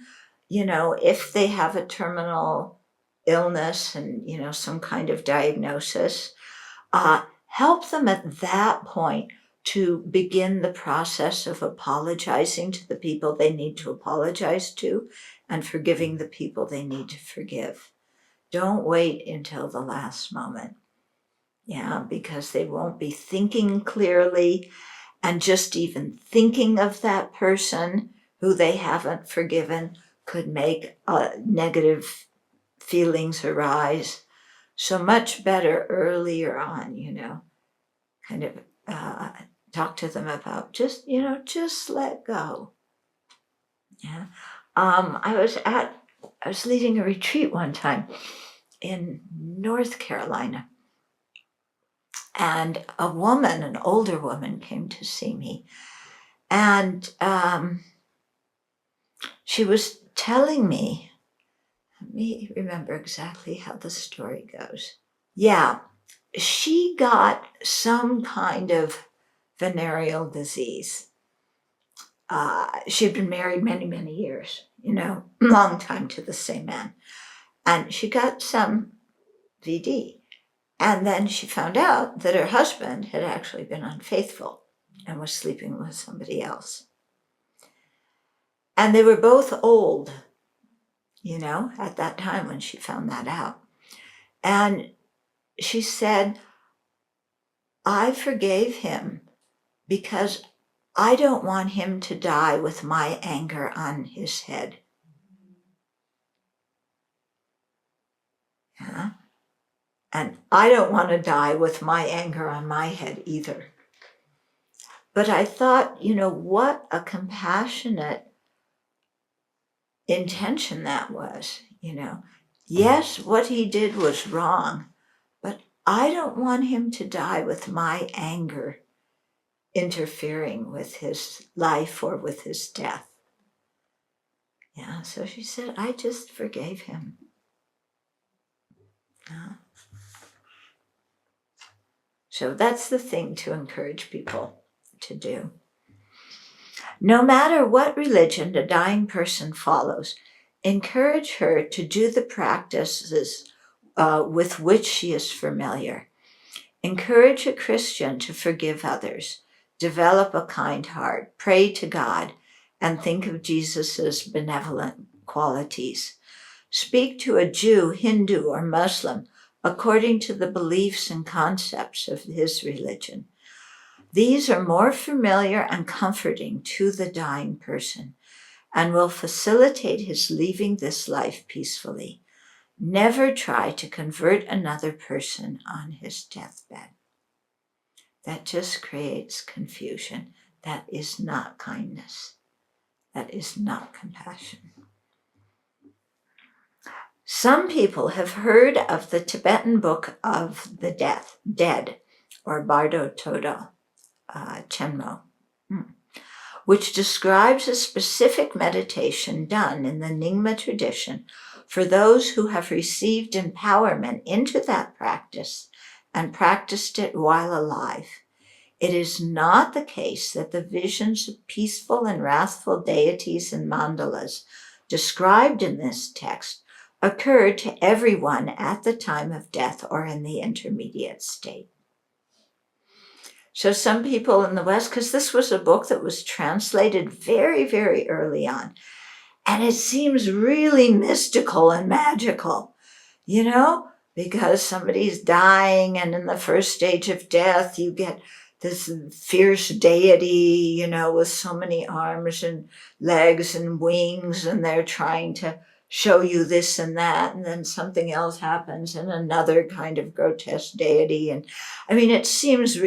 If they have a terminal illness and, some kind of diagnosis, help them at that point to begin the process of apologizing to the people they need to apologize to and forgiving the people they need to forgive. Don't wait until the last moment. Yeah, because they won't be thinking clearly, and just even thinking of that person who they haven't forgiven could make negative feelings arise. So much better earlier on, kind of talk to them about just let go. Yeah. I was leading a retreat one time in North Carolina, and a woman, an older woman, came to see me, and she was telling me, let me remember exactly how the story goes. Yeah, she got some kind of venereal disease. She'd been married many, many years, long time to the same man. And she got some VD. And then she found out that her husband had actually been unfaithful and was sleeping with somebody else. And they were both old, at that time when she found that out. And she said, I forgave him because I don't want him to die with my anger on his head. Yeah. And I don't want to die with my anger on my head either. But I thought, what a compassionate intention that was, Yes, what he did was wrong, but I don't want him to die with my anger interfering with his life or with his death. Yeah, so she said, I just forgave him. Yeah. So that's the thing to encourage people to do. No matter what religion a dying person follows, encourage her to do the practices with which she is familiar. Encourage a Christian to forgive others, develop a kind heart, pray to God, and think of Jesus's benevolent qualities. Speak to a Jew, Hindu, or Muslim according to the beliefs and concepts of his religion. These are more familiar and comforting to the dying person and will facilitate his leaving this life peacefully. Never try to convert another person on his deathbed. That just creates confusion. That is not kindness. That is not compassion. Some people have heard of the Tibetan Book of the Dead, or Bardo Todo Chenmo, which describes a specific meditation done in the Nyingma tradition for those who have received empowerment into that practice and practiced it while alive. It is not the case that the visions of peaceful and wrathful deities and mandalas described in this text occurred to everyone at the time of death or in the intermediate state. So some people in the West, because this was a book that was translated very, very early on, and it seems really mystical and magical, because somebody's dying, and in the first stage of death, you get this fierce deity, with so many arms and legs and wings, and they're trying to show you this and that, and then something else happens, and another kind of grotesque deity. And it seems,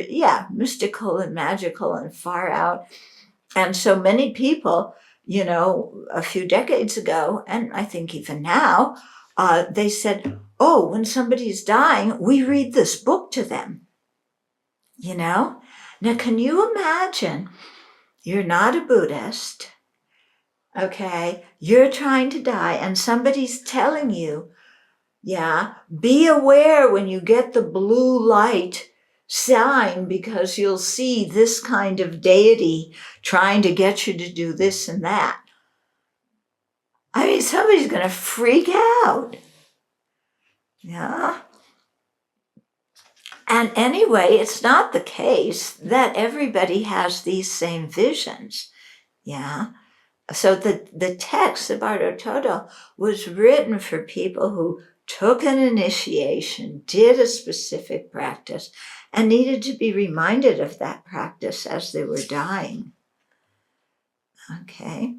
mystical and magical and far out. And so many people, a few decades ago, and I think even now, they said, oh, when somebody's dying, we read this book to them. Now, can you imagine? You're not a Buddhist, okay? You're trying to die, and somebody's telling you, be aware when you get the blue light sign, because you'll see this kind of deity trying to get you to do this and that. Somebody's going to freak out. Yeah. And anyway, it's not the case that everybody has these same visions. Yeah. So the text, the Bardo Todo, was written for people who took an initiation, did a specific practice, and needed to be reminded of that practice as they were dying. Okay.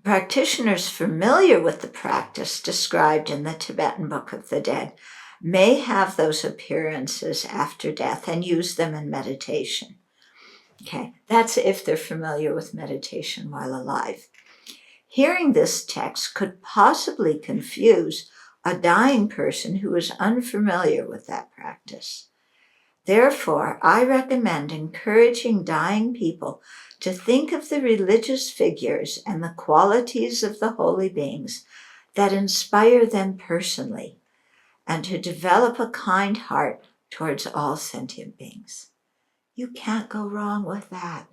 Practitioners familiar with the practice described in the Tibetan Book of the Dead may have those appearances after death and use them in meditation. Okay, that's if they're familiar with meditation while alive. Hearing this text could possibly confuse a dying person who is unfamiliar with that practice. Therefore, I recommend encouraging dying people to think of the religious figures and the qualities of the holy beings that inspire them personally, and to develop a kind heart towards all sentient beings. You can't go wrong with that.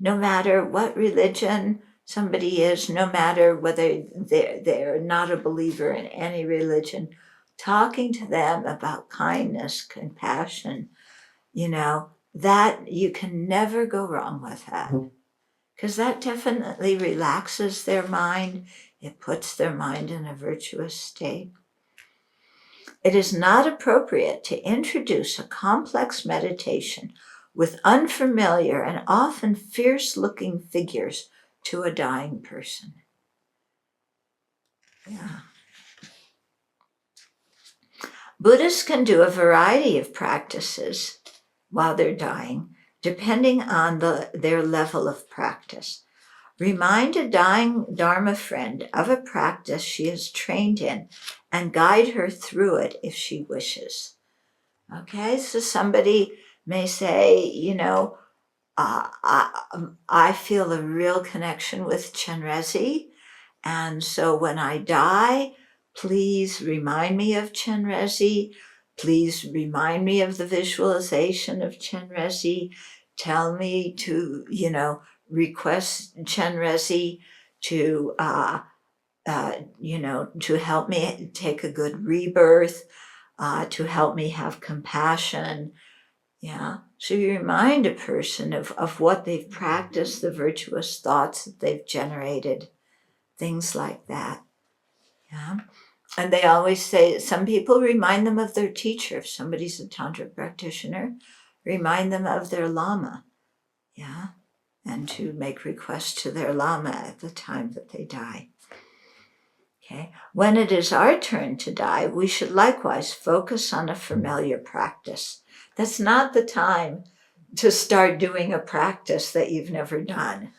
No matter what religion somebody is, no matter whether they're not a believer in any religion, talking to them about kindness, compassion, that you can never go wrong with that. Because that definitely relaxes their mind. It puts their mind in a virtuous state. It is not appropriate to introduce a complex meditation with unfamiliar and often fierce-looking figures to a dying person. Yeah. Buddhists can do a variety of practices while they're dying, depending on their level of practice. Remind a dying Dharma friend of a practice she is trained in and guide her through it if she wishes. Okay, so somebody may say, I feel a real connection with Chenrezig, and so when I die, please remind me of Chenrezig. Please remind me of the visualization of Chenrezig. Tell me to, request Chenrezig to, to help me take a good rebirth, to help me have compassion, Yeah. So you remind a person of what they've practiced, the virtuous thoughts that they've generated, things like that. Yeah. And they always say, some people remind them of their teacher. If somebody's a Tantra practitioner, remind them of their Lama. Yeah. And to make requests to their Lama at the time that they die. Okay. When it is our turn to die, we should likewise focus on a familiar practice. That's not the time to start doing a practice that you've never done.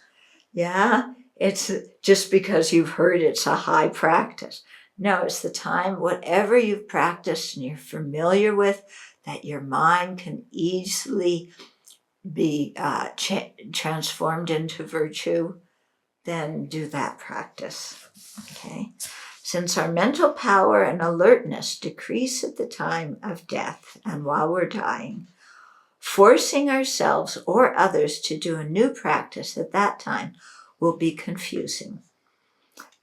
Yeah. It's just because you've heard it's a high practice. No, it's the time, whatever you've practiced and you're familiar with, that your mind can easily be transformed into virtue, then do that practice. Okay. Since our mental power and alertness decrease at the time of death and while we're dying, forcing ourselves or others to do a new practice at that time will be confusing.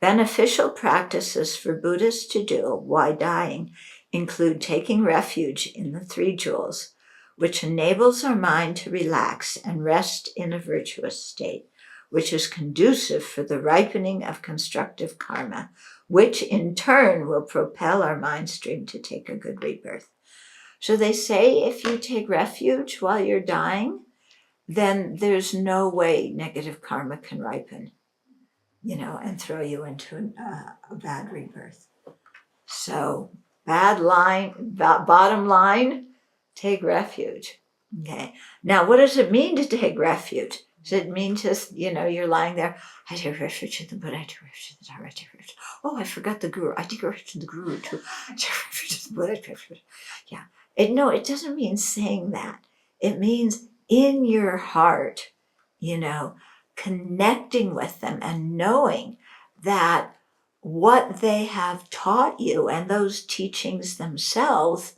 Beneficial practices for Buddhists to do while dying include taking refuge in the three jewels, which enables our mind to relax and rest in a virtuous state, which is conducive for the ripening of constructive karma, which in turn will propel our mind stream to take a good rebirth. So they say if you take refuge while you're dying, then there's no way negative karma can ripen, and throw you into a bad rebirth. So bottom line, take refuge. Okay. Now, what does it mean to take refuge? Does it mean just, you're lying there, I take refuge in the Buddha, I take refuge in the Dharma, I take refuge. Oh, I forgot the Guru. I take refuge in the Guru too. I take refuge in the Buddha, I take refuge. Yeah. It doesn't mean saying that. It means in your heart, connecting with them and knowing that what they have taught you and those teachings themselves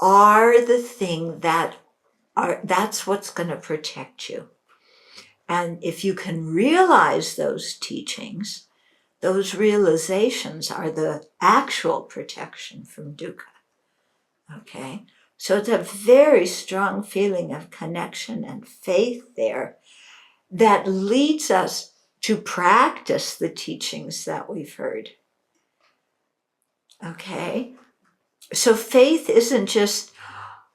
are the thing that's what's going to protect you. And if you can realize those teachings, those realizations are the actual protection from dukkha. Okay? So it's a very strong feeling of connection and faith there that leads us to practice the teachings that we've heard. Okay? So faith isn't just,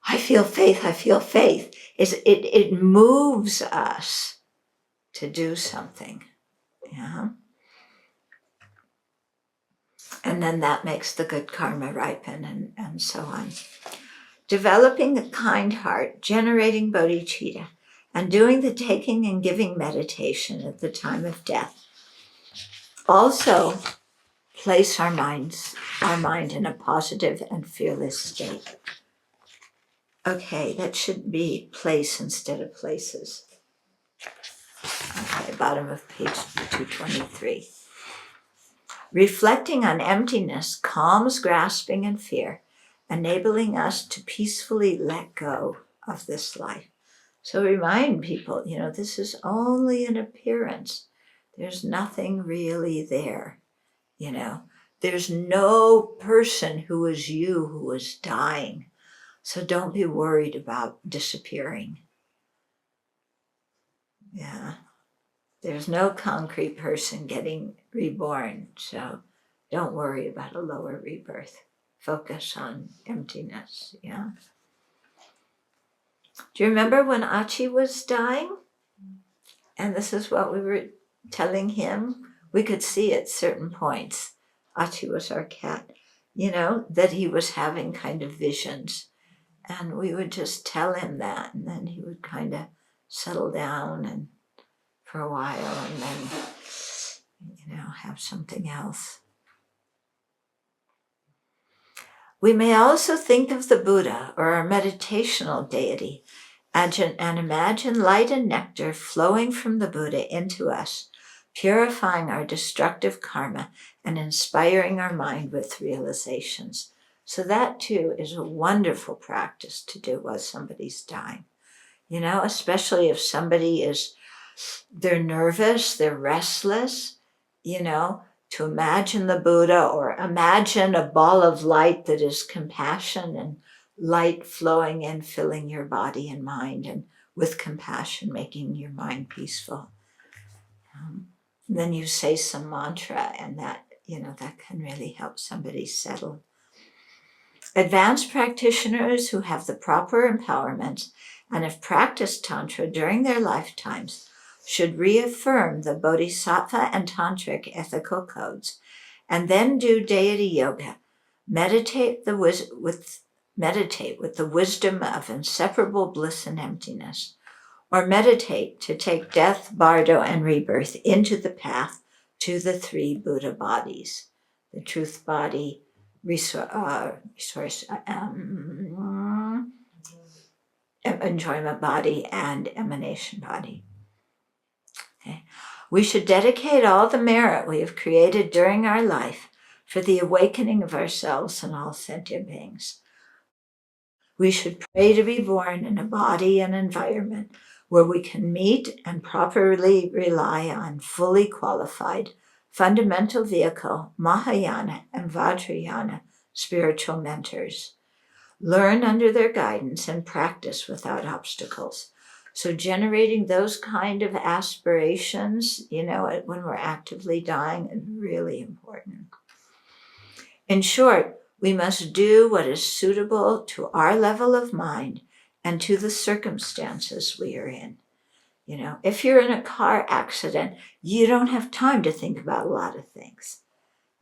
I feel faith. It moves us to do something. Yeah? And then that makes the good karma ripen and so on. Developing a kind heart, generating bodhicitta, and doing the taking and giving meditation at the time of death also place our mind in a positive and fearless state. Okay, that should be place instead of places. Okay, bottom of page 223. Reflecting on emptiness calms grasping and fear, enabling us to peacefully let go of this life. So remind people, this is only an appearance. There's nothing really there, There's no person who is you who is dying. So don't be worried about disappearing. Yeah. There's no concrete person getting reborn. So don't worry about a lower rebirth. Focus on emptiness. Yeah. Do you remember when Achi was dying? And this is what we were telling him. We could see at certain points, Achi was our cat, that he was having kind of visions. And we would just tell him that, and then he would kind of settle down and for a while, and then, have something else. We may also think of the Buddha or our meditational deity and imagine light and nectar flowing from the Buddha into us, purifying our destructive karma and inspiring our mind with realizations. So that too is a wonderful practice to do while somebody's dying. Especially if somebody they're nervous, they're restless, to imagine the Buddha or imagine a ball of light that is compassion and light flowing in, filling your body and mind, and with compassion, making your mind peaceful. Then you say some mantra, and that can really help somebody settle. Advanced practitioners who have the proper empowerment and have practiced Tantra during their lifetimes should reaffirm the Bodhisattva and Tantric ethical codes, and then do deity yoga. Meditate with the wisdom of inseparable bliss and emptiness, or meditate to take death, bardo, and rebirth into the path to the 3 Buddha bodies: the truth body, enjoyment body, and emanation body. Okay. We should dedicate all the merit we have created during our life for the awakening of ourselves and all sentient beings. We should pray to be born in a body and environment where we can meet and properly rely on fully qualified fundamental vehicle, Mahayana and Vajrayana spiritual mentors. Learn under their guidance and practice without obstacles. So generating those kind of aspirations, when we're actively dying, is really important. In short, we must do what is suitable to our level of mind and to the circumstances we are in. If you're in a car accident, you don't have time to think about a lot of things.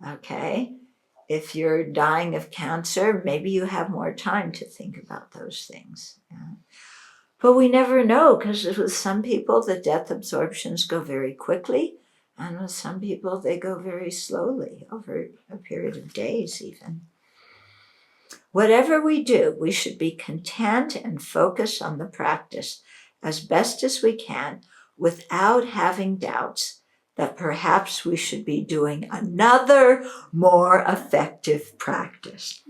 Okay? If you're dying of cancer, maybe you have more time to think about those things. Yeah. But we never know, because with some people, the death absorptions go very quickly, and with some people, they go very slowly, over a period of days even. Whatever we do, we should be content and focus on the practice as best as we can, without having doubts that perhaps we should be doing another more effective practice.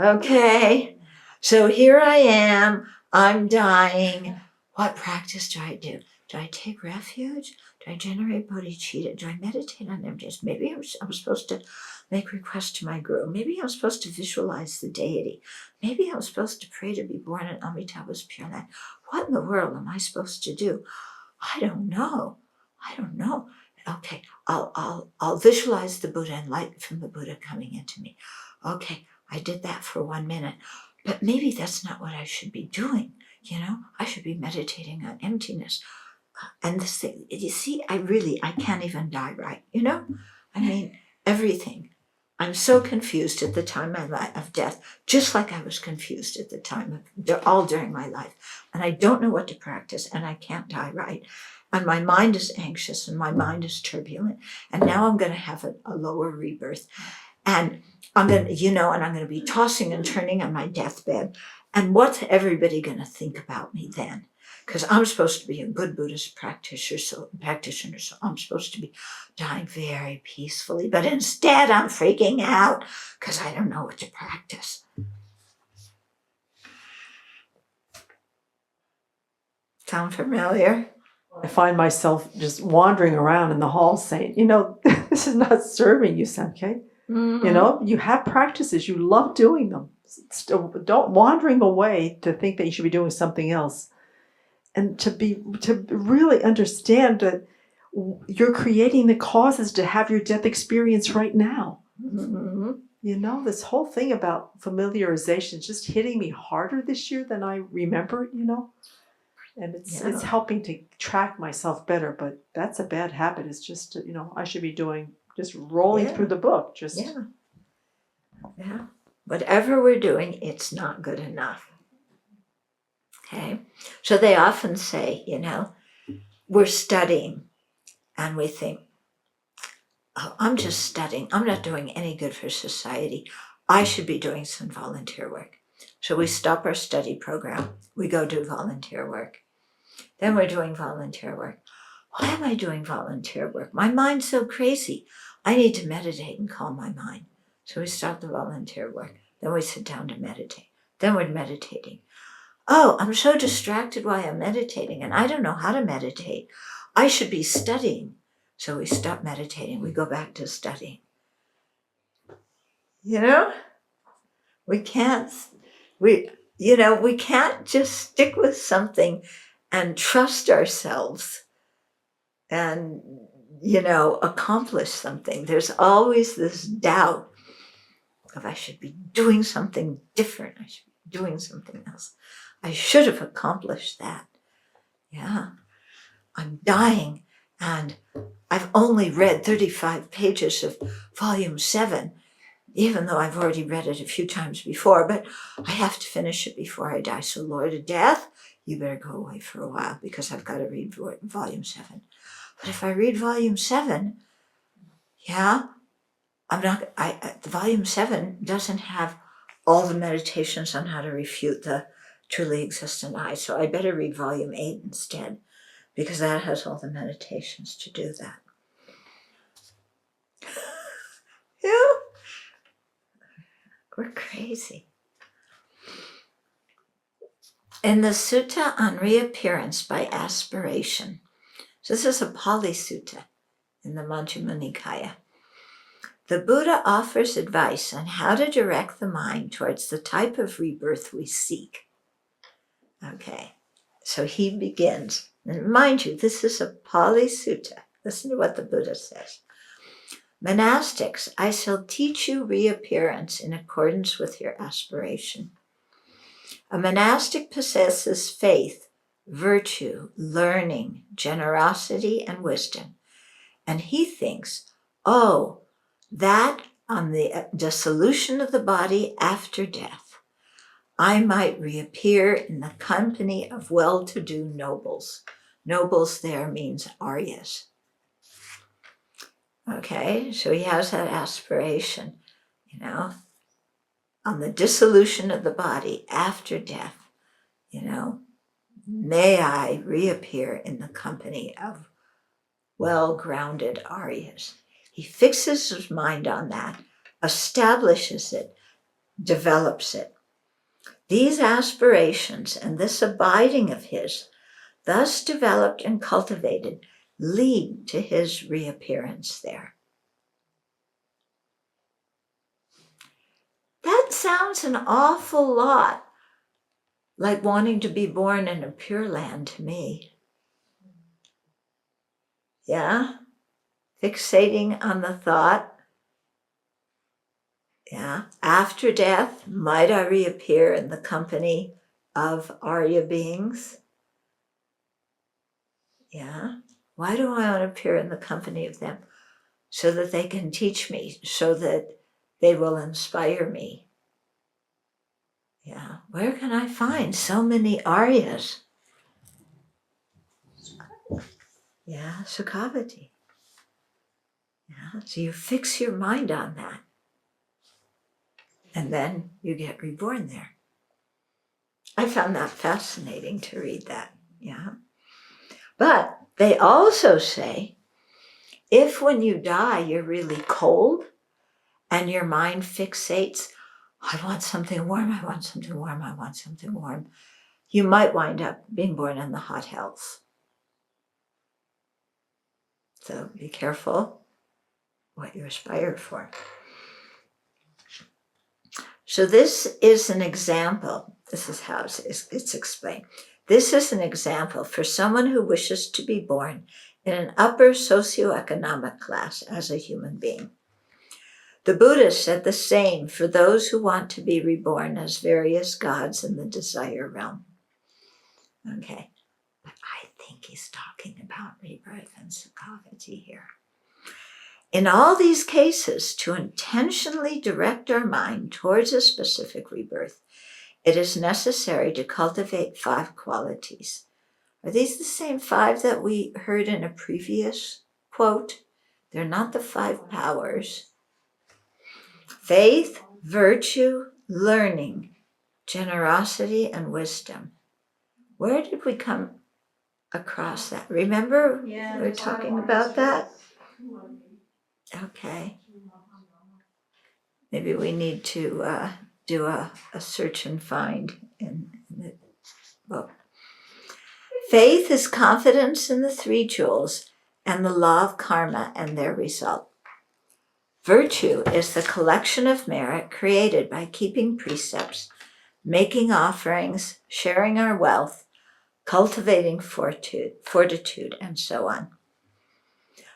Okay, so here I am, I'm dying. What practice do I do? Do I take refuge? Do I generate bodhicitta? Do I meditate on emptiness? Maybe I'm supposed to make requests to my guru. Maybe I'm supposed to visualize the deity. Maybe I'm supposed to pray to be born in Amitabha's Pure Land. What in the world am I supposed to do? I don't know. Okay, I'll visualize the Buddha and light from the Buddha coming into me. Okay, I did that for 1 minute, but maybe that's not what I should be doing. I should be meditating on emptiness. And this thing, you see, I can't even die right. Everything. I'm so confused at the time of death, just like I was confused at the time all during my life. And I don't know what to practice, and I can't die right. And my mind is anxious, and my mind is turbulent. And now I'm going to have a lower rebirth. And I'm going to be tossing and turning on my deathbed. And what's everybody going to think about me then? Because I'm supposed to be a good Buddhist practitioner, so I'm supposed to be dying very peacefully. But instead, I'm freaking out because I don't know what to practice. Sound familiar? I find myself just wandering around in the halls saying, this is not serving you, Sankey. Mm-hmm. You have practices, you love doing them. Don't wandering away to think that you should be doing something else. And to really understand that you're creating the causes to have your death experience right now. Mm-hmm. This whole thing about familiarization is just hitting me harder this year than I remember, And it's helping to track myself better, but that's a bad habit. It's just, I should be doing, just rolling through the book. Yeah. Whatever we're doing, it's not good enough. Okay, so they often say, we're studying, and we think, oh, I'm just studying. I'm not doing any good for society. I should be doing some volunteer work. So we stop our study program. We go do volunteer work. Then we're doing volunteer work. Why am I doing volunteer work? My mind's so crazy. I need to meditate and calm my mind. So we stop the volunteer work. Then we sit down to meditate. Then we're meditating. Oh, I'm so distracted while I'm meditating, and I don't know how to meditate. I should be studying. So we stop meditating. We go back to studying. We can't we can't just stick with something and trust ourselves and, accomplish something. There's always this doubt of I should be doing something different. I should be doing something else. I should have accomplished that. Yeah. I'm dying and I've only read 35 pages of volume 7, even though I've already read it a few times before, but I have to finish it before I die. So Lord of Death, you better go away for a while because I've got to read volume 7. But if I read volume 7, the volume 7 doesn't have all the meditations on how to refute the truly existent I. So I better read volume 8 instead, because that has all the meditations to do that. Yeah. We're crazy. In the Sutta on Reappearance by Aspiration, so this is a Pali Sutta in the Majjhima Nikaya, the Buddha offers advice on how to direct the mind towards the type of rebirth we seek. Okay, so he begins, and mind you, this is a Pali Sutta. Listen to what the Buddha says. Monastics, I shall teach you reappearance in accordance with your aspiration. A monastic possesses faith, virtue, learning, generosity, and wisdom. And he thinks, that on the dissolution of the body after death, I might reappear in the company of well-to-do nobles. Nobles there means Aryas. Okay, so he has that aspiration, on the dissolution of the body after death, may I reappear in the company of well-grounded Aryas. He fixes his mind on that, establishes it, develops it. These aspirations and this abiding of his, thus developed and cultivated, lead to his reappearance there. That sounds an awful lot like wanting to be born in a Pure Land to me. Yeah? Fixating on the thought, after death, might I reappear in the company of Arya beings? Yeah? Why do I want to appear in the company of them? So that they can teach me, so that they will inspire me. Yeah, where can I find so many Aryas? Yeah, Sukhavati. Yeah, so you fix your mind on that. And then you get reborn there. I found that fascinating to read that, yeah. But they also say, if when you die you're really cold and your mind fixates, I want something warm, I want something warm, I want something warm, you might wind up being born in the hot hells. So be careful what you aspire for. So this is an example. This is how it's explained. This is an example for someone who wishes to be born in an upper socioeconomic class as a human being. The Buddha said the same for those who want to be reborn as various gods in the desire realm. Okay, but I think he's talking about rebirth and Sukhavati here. In all these cases, to intentionally direct our mind towards a specific rebirth, it is necessary to cultivate 5 qualities. Are these the same 5 that we heard in a previous quote? They're not the 5 powers. Faith, virtue, learning, generosity, and wisdom. Where did we come across that? Remember we were talking about that? Okay. Maybe we need to do a search and find in the book. Faith is confidence in the 3 jewels and the law of karma and their result. Virtue is the collection of merit created by keeping precepts, making offerings, sharing our wealth, cultivating fortitude, and so on.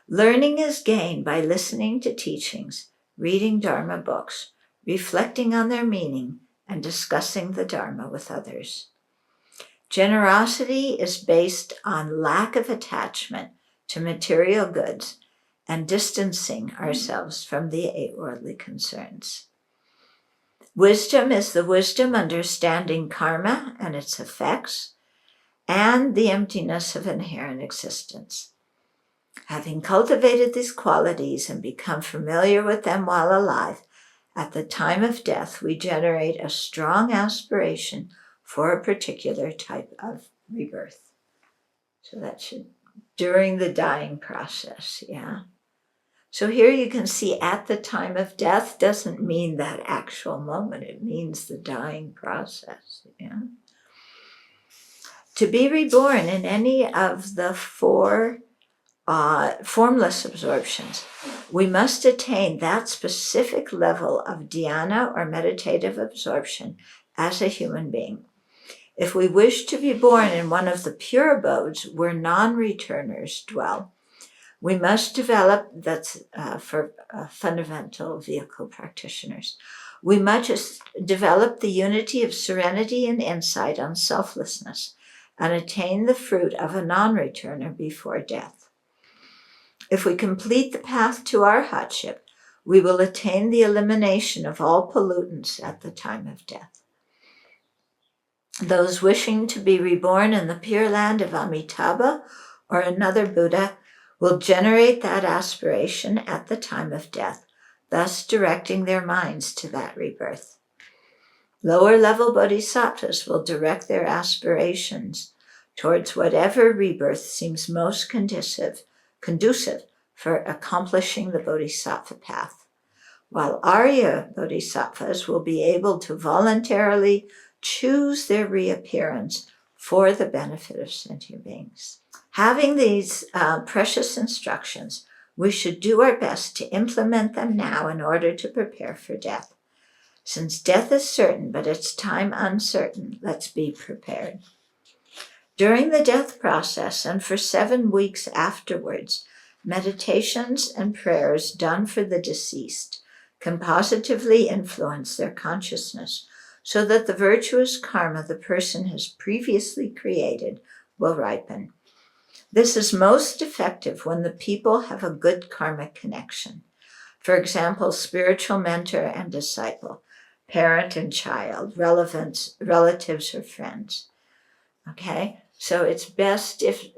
Learning is gained by listening to teachings, reading Dharma books, reflecting on their meaning, and discussing the Dharma with others. Generosity is based on lack of attachment to material goods and distancing ourselves from the eight worldly concerns. Wisdom is the wisdom understanding karma and its effects and the emptiness of inherent existence. Having cultivated these qualities and become familiar with them while alive, at the time of death, we generate a strong aspiration for a particular type of rebirth. So that should, during the dying process, yeah. So here you can see at the time of death doesn't mean that actual moment, it means the dying process, yeah. To be reborn in any of the four formless absorptions, we must attain that specific level of dhyana or meditative absorption as a human being. If we wish to be born in one of the pure abodes where non-returners dwell, we must develop, that's for fundamental vehicle practitioners, we must develop the unity of serenity and insight on selflessness and attain the fruit of a non-returner before death. If we complete the path to arhatship, we will attain the elimination of all pollutants at the time of death. Those wishing to be reborn in the pure land of Amitabha or another Buddha will generate that aspiration at the time of death, thus directing their minds to that rebirth. Lower level bodhisattvas will direct their aspirations towards whatever rebirth seems most conducive for accomplishing the bodhisattva path, while Arya bodhisattvas will be able to voluntarily choose their reappearance for the benefit of sentient beings. Having these precious instructions, we should do our best to implement them now in order to prepare for death. Since death is certain, but its time uncertain, let's be prepared. During the death process and for 7 weeks afterwards, meditations and prayers done for the deceased can positively influence their consciousness so that the virtuous karma the person has previously created will ripen. This is most effective when the people have a good karmic connection. For example, spiritual mentor and disciple, parent and child, relatives or friends. Okay, so it's best if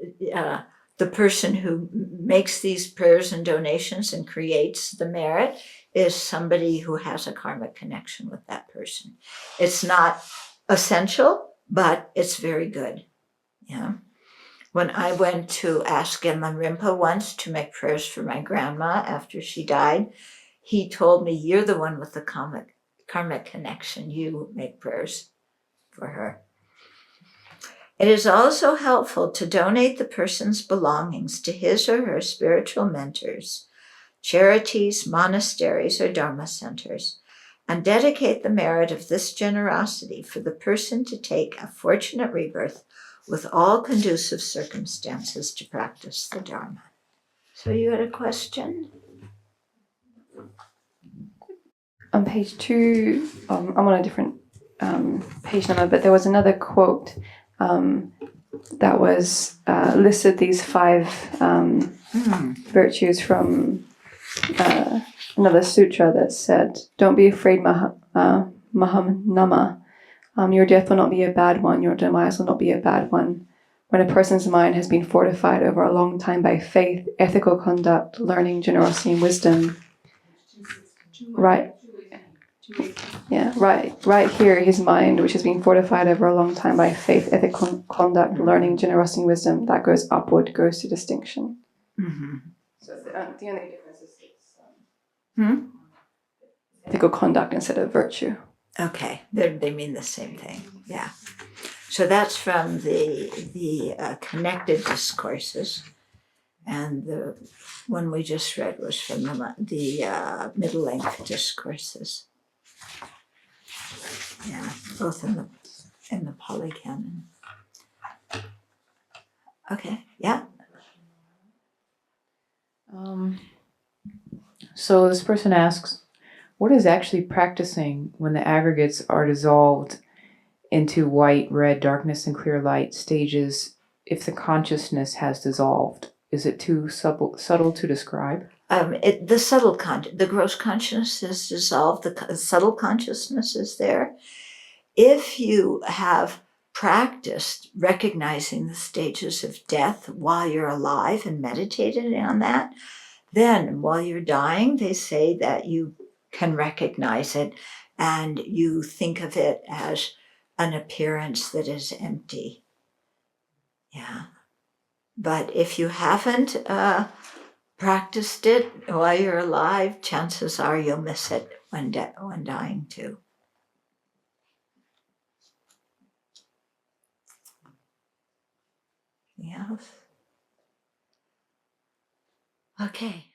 the person who makes these prayers and donations and creates the merit is somebody who has a karmic connection with that person. It's not essential, but it's very good. Yeah. When I went to ask Genlan Rinpa once to make prayers for my grandma after she died, he told me, "You're the one with the karmic connection. You make prayers for her." It is also helpful to donate the person's belongings to his or her spiritual mentors, charities, monasteries, or Dharma centers, and dedicate the merit of this generosity for the person to take a fortunate rebirth with all conducive circumstances to practice the Dharma. So you had a question? On page 2, I'm on a different page number, but there was another quote that was listed these 5 virtues from another sutra that said, "Don't be afraid, Maham Nama. Your death will not be a bad one. Your demise will not be a bad one. When a person's mind has been fortified over a long time by faith, ethical conduct, learning, generosity, and wisdom." Right. Yeah, right here, his mind, which has been fortified over a long time by faith, ethical conduct, learning, generosity, and wisdom, that goes upward, goes to distinction. Mm-hmm. So the only difference is it's ethical conduct instead of virtue. Okay, they mean the same thing. Yeah. So that's from the connected discourses, and the one we just read was from the middle length discourses. Yeah, both in the Pali Canon. Okay, yeah. So this person asks, what is actually practicing when the aggregates are dissolved into white, red, darkness, and clear light stages if the consciousness has dissolved? Is it too subtle to describe? The gross consciousness is dissolved, the subtle consciousness is there. If you have practiced recognizing the stages of death while you're alive and meditated on that, then while you're dying, they say that you can recognize it and you think of it as an appearance that is empty. Yeah. But if you haven't practiced it while you're alive, chances are you'll miss it when dying too. Yes. Okay.